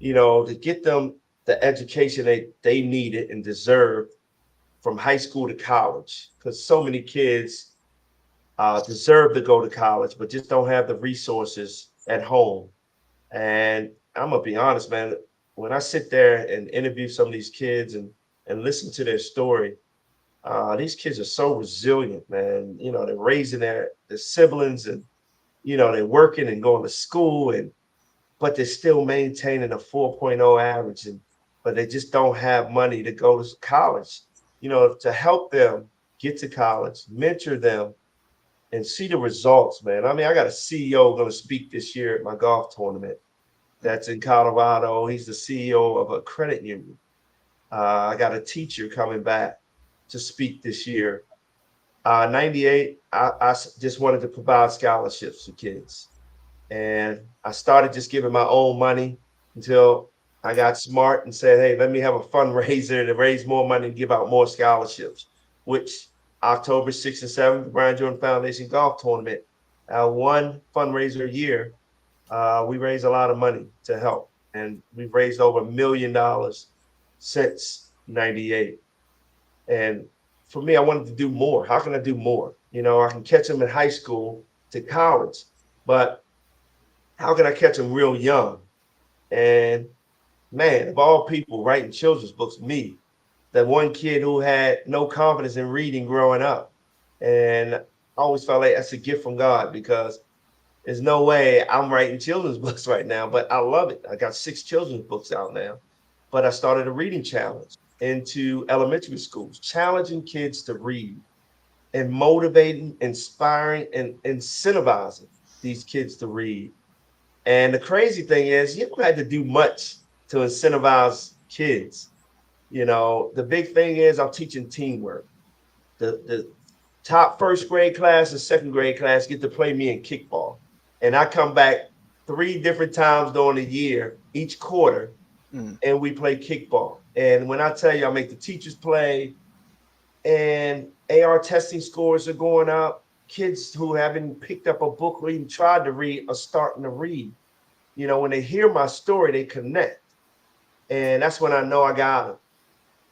to get them the education they needed and deserved from high school to college, because so many kids deserve to go to college, but just don't have the resources at home. And I'm gonna be honest, man, when I sit there and interview some of these kids and listen to their story, these kids are so resilient, man. They're raising their siblings, and they're working and going to school, but they're still maintaining a 4.0 average, but they just don't have money to go to college. To help them get to college, mentor them, and see the results, man. I mean, I got a CEO going to speak this year at my golf tournament that's in Colorado. He's the CEO of a credit union. I got a teacher coming back to speak this year. 98, I just wanted to provide scholarships for kids. And I started just giving my own money until I got smart and said, hey, let me have a fundraiser to raise more money and give out more scholarships, which October 6th and 7th, the Brian Jordan Foundation Golf Tournament, one fundraiser a year, we raise a lot of money to help. And we've raised over $1 million since 98. And for me, I wanted to do more. How can I do more? I can catch them in high school to college, but how can I catch them real young? And man, of all people writing children's books, me, that one kid who had no confidence in reading growing up. And I always felt like that's a gift from God, because there's no way I'm writing children's books right now, but I love it. I got 6 children's books out now, but I started a reading challenge into elementary schools, challenging kids to read and motivating, inspiring, and incentivizing these kids to read. And the crazy thing is, you don't have to do much to incentivize kids. The big thing is I'm teaching teamwork. The top first grade class and second grade class get to play me in kickball. And I come back 3 different times during the year, each quarter, and we play kickball. And when I tell you, I make the teachers play, and AR testing scores are going up. Kids who haven't picked up a book or even tried to read are starting to read. When they hear my story, they connect. And that's when I know I got them.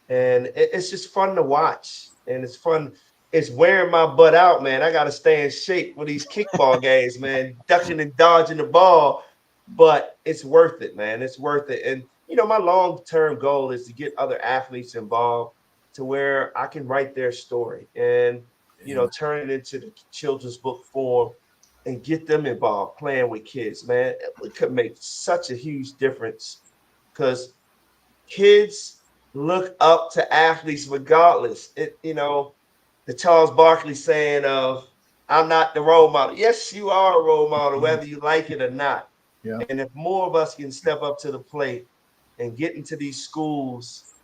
And it's just fun to watch. And it's fun. It's wearing my butt out, man. I got to stay in shape with these kickball games, man, ducking and dodging the ball. But it's worth it, man. It's worth it. And, my long-term goal is to get other athletes involved to where I can write their story and, turn it into the children's book form and get them involved playing with kids, man. It could make such a huge difference, because kids look up to athletes regardless. The Charles Barkley saying of, I'm not the role model. Yes, you are a role model, whether you like it or not. Yeah. And if more of us can step up to the plate and get into these schools,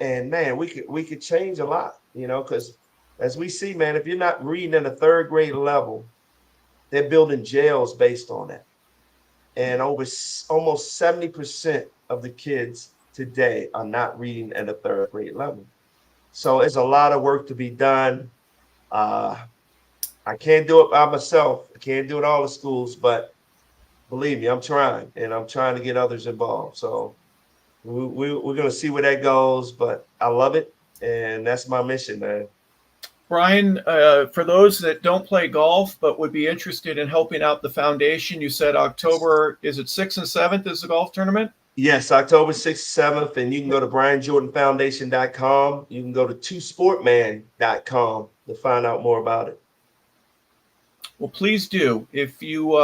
and man, we could change a lot, because as we see, man, if you're not reading at a 3rd grade level, they're building jails based on that. And almost 70% of the kids today are not reading at a 3rd grade level. So it's a lot of work to be done. I can't do it by myself. I can't do it all the schools, but believe me, I'm trying, and I'm trying to get others involved. So we're going to see where that goes, but I love it. And that's my mission, man. Brian, for those that don't play golf but would be interested in helping out the foundation, you said October, is it 6th and 7th is the golf tournament? Yes, October 6th, 7th, and you can go to BrianJordanFoundation.com. You can go to twosportman.com to find out more about it. Well, please do. If you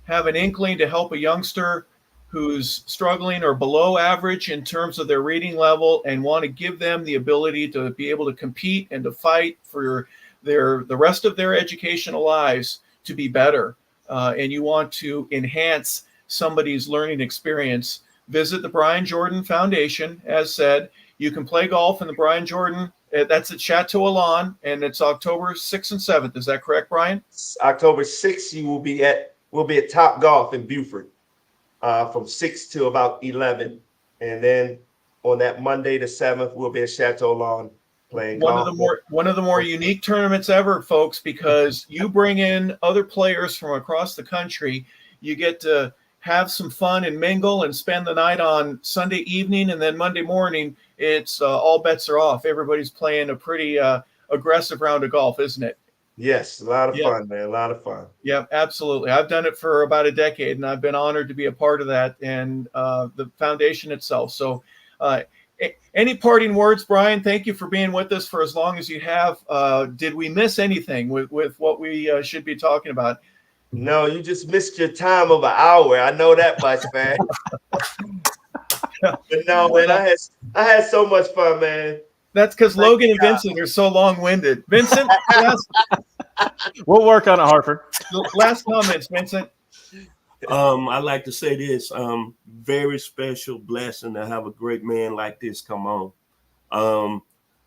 have an inkling to help a youngster who's struggling or below average in terms of their reading level and want to give them the ability to be able to compete and to fight for the rest of their educational lives to be better, and you want to enhance somebody's learning experience, visit the Brian Jordan Foundation. As said, you can play golf in the Brian Jordan. That's at Chateau Alon, and it's October 6th and 7th. Is that correct, Brian? October 6th, we'll be at Top Golf in Beaufort from 6 to about 11. And then on that Monday the 7th, we'll be at Chateau Lawn playing one of golf. the more unique tournaments ever, folks, because you bring in other players from across the country. You get to have some fun and mingle and spend the night on Sunday evening, and then Monday morning, it's all bets are off. Everybody's playing a pretty aggressive round of golf, isn't it? Yes, a lot of Yeah. fun, man. A lot of fun. Yeah, absolutely. I've done it for about a decade, and I've been honored to be a part of that and the foundation itself. So, any parting words, Brian? Thank you for being with us for as long as you have. Did we miss anything with what we should be talking about? No, you just missed your time of an hour. I know that much, man. But no, man, I had so much fun, man. That's because Logan and Vincent are so long-winded. Vincent, We'll work on it, Harper. last comments, Vincent. I like to say this, very special blessing to have a great man like this come on.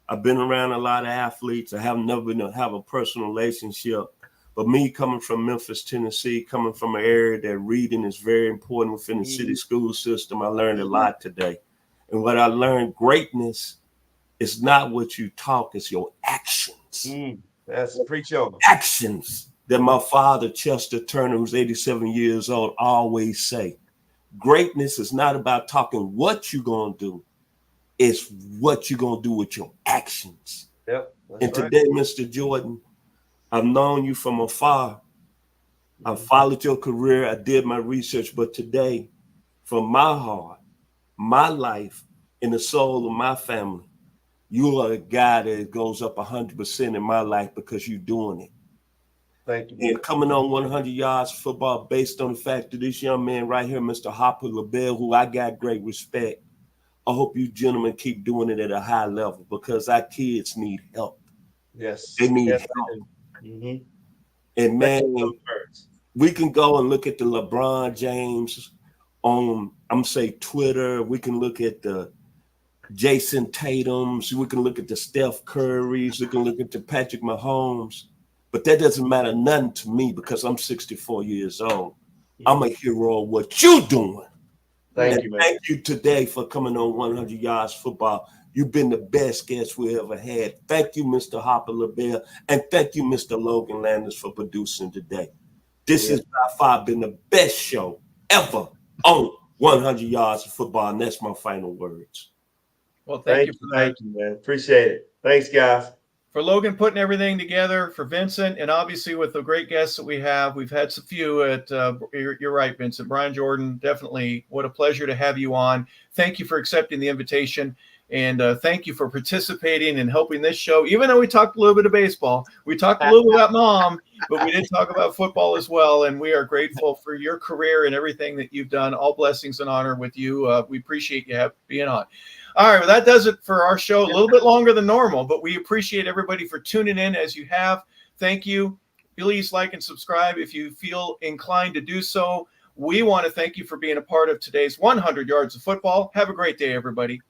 I've been around a lot of athletes. I have never been to have a personal relationship, but me coming from Memphis, Tennessee, coming from an area that reading is very important within the city school system, I learned a lot today. And what I learned, greatness is not what you talk, it's your actions. That's preach on. Actions that my father, Chester Turner, who's 87 years old, always say. Greatness is not about talking what you're going to do. It's what you're going to do with your actions. Yep. And today, Mr. Jordan, I've known you from afar. I followed your career. I did my research. But today, from my heart, my life, and the soul of my family, you are a guy that goes up 100% in my life because you're doing it. Thank you. And coming on 100 yards football based on the fact that this young man right here, Mr. Harper LeBel, who I got great respect, I hope you gentlemen keep doing it at a high level because our kids need help. Yes. They need yes, help. Mm-hmm. And man, we can go and look at the LeBron James on, I'm say Twitter. We can look at the Jason Tatums. We can look at the Steph Currys. We can look at the Patrick Mahomes. But that doesn't matter nothing to me because I'm 64 years old. I'm a hero of what you're doing. Thank you, man. Thank you today for coming on 100 Yards Football. You've been the best guest we ever had. Thank you, Mr. Harper LeBel, and thank you, Mr. Logan Landers, for producing today. This has by far been the best show ever on 100 Yards of Football, and that's my final words. Well, thank you for that. Thank you, man. Appreciate it. Thanks, guys. For Logan putting everything together, for Vincent, and obviously with the great guests that we have, we've had some few at, you're right, Vincent. Brian Jordan, definitely, what a pleasure to have you on. Thank you for accepting the invitation, and thank you for participating and helping this show. Even though we talked a little bit of baseball, we talked a little bit about mom, but we did talk about football as well, and we are grateful for your career and everything that you've done. All blessings and honor with you. We appreciate you being on. All right, well, that does it for our show. A little bit longer than normal, but we appreciate everybody for tuning in as you have. Thank you. Please like and subscribe if you feel inclined to do so. We want to thank you for being a part of today's 100 Yards of Football. Have a great day, everybody.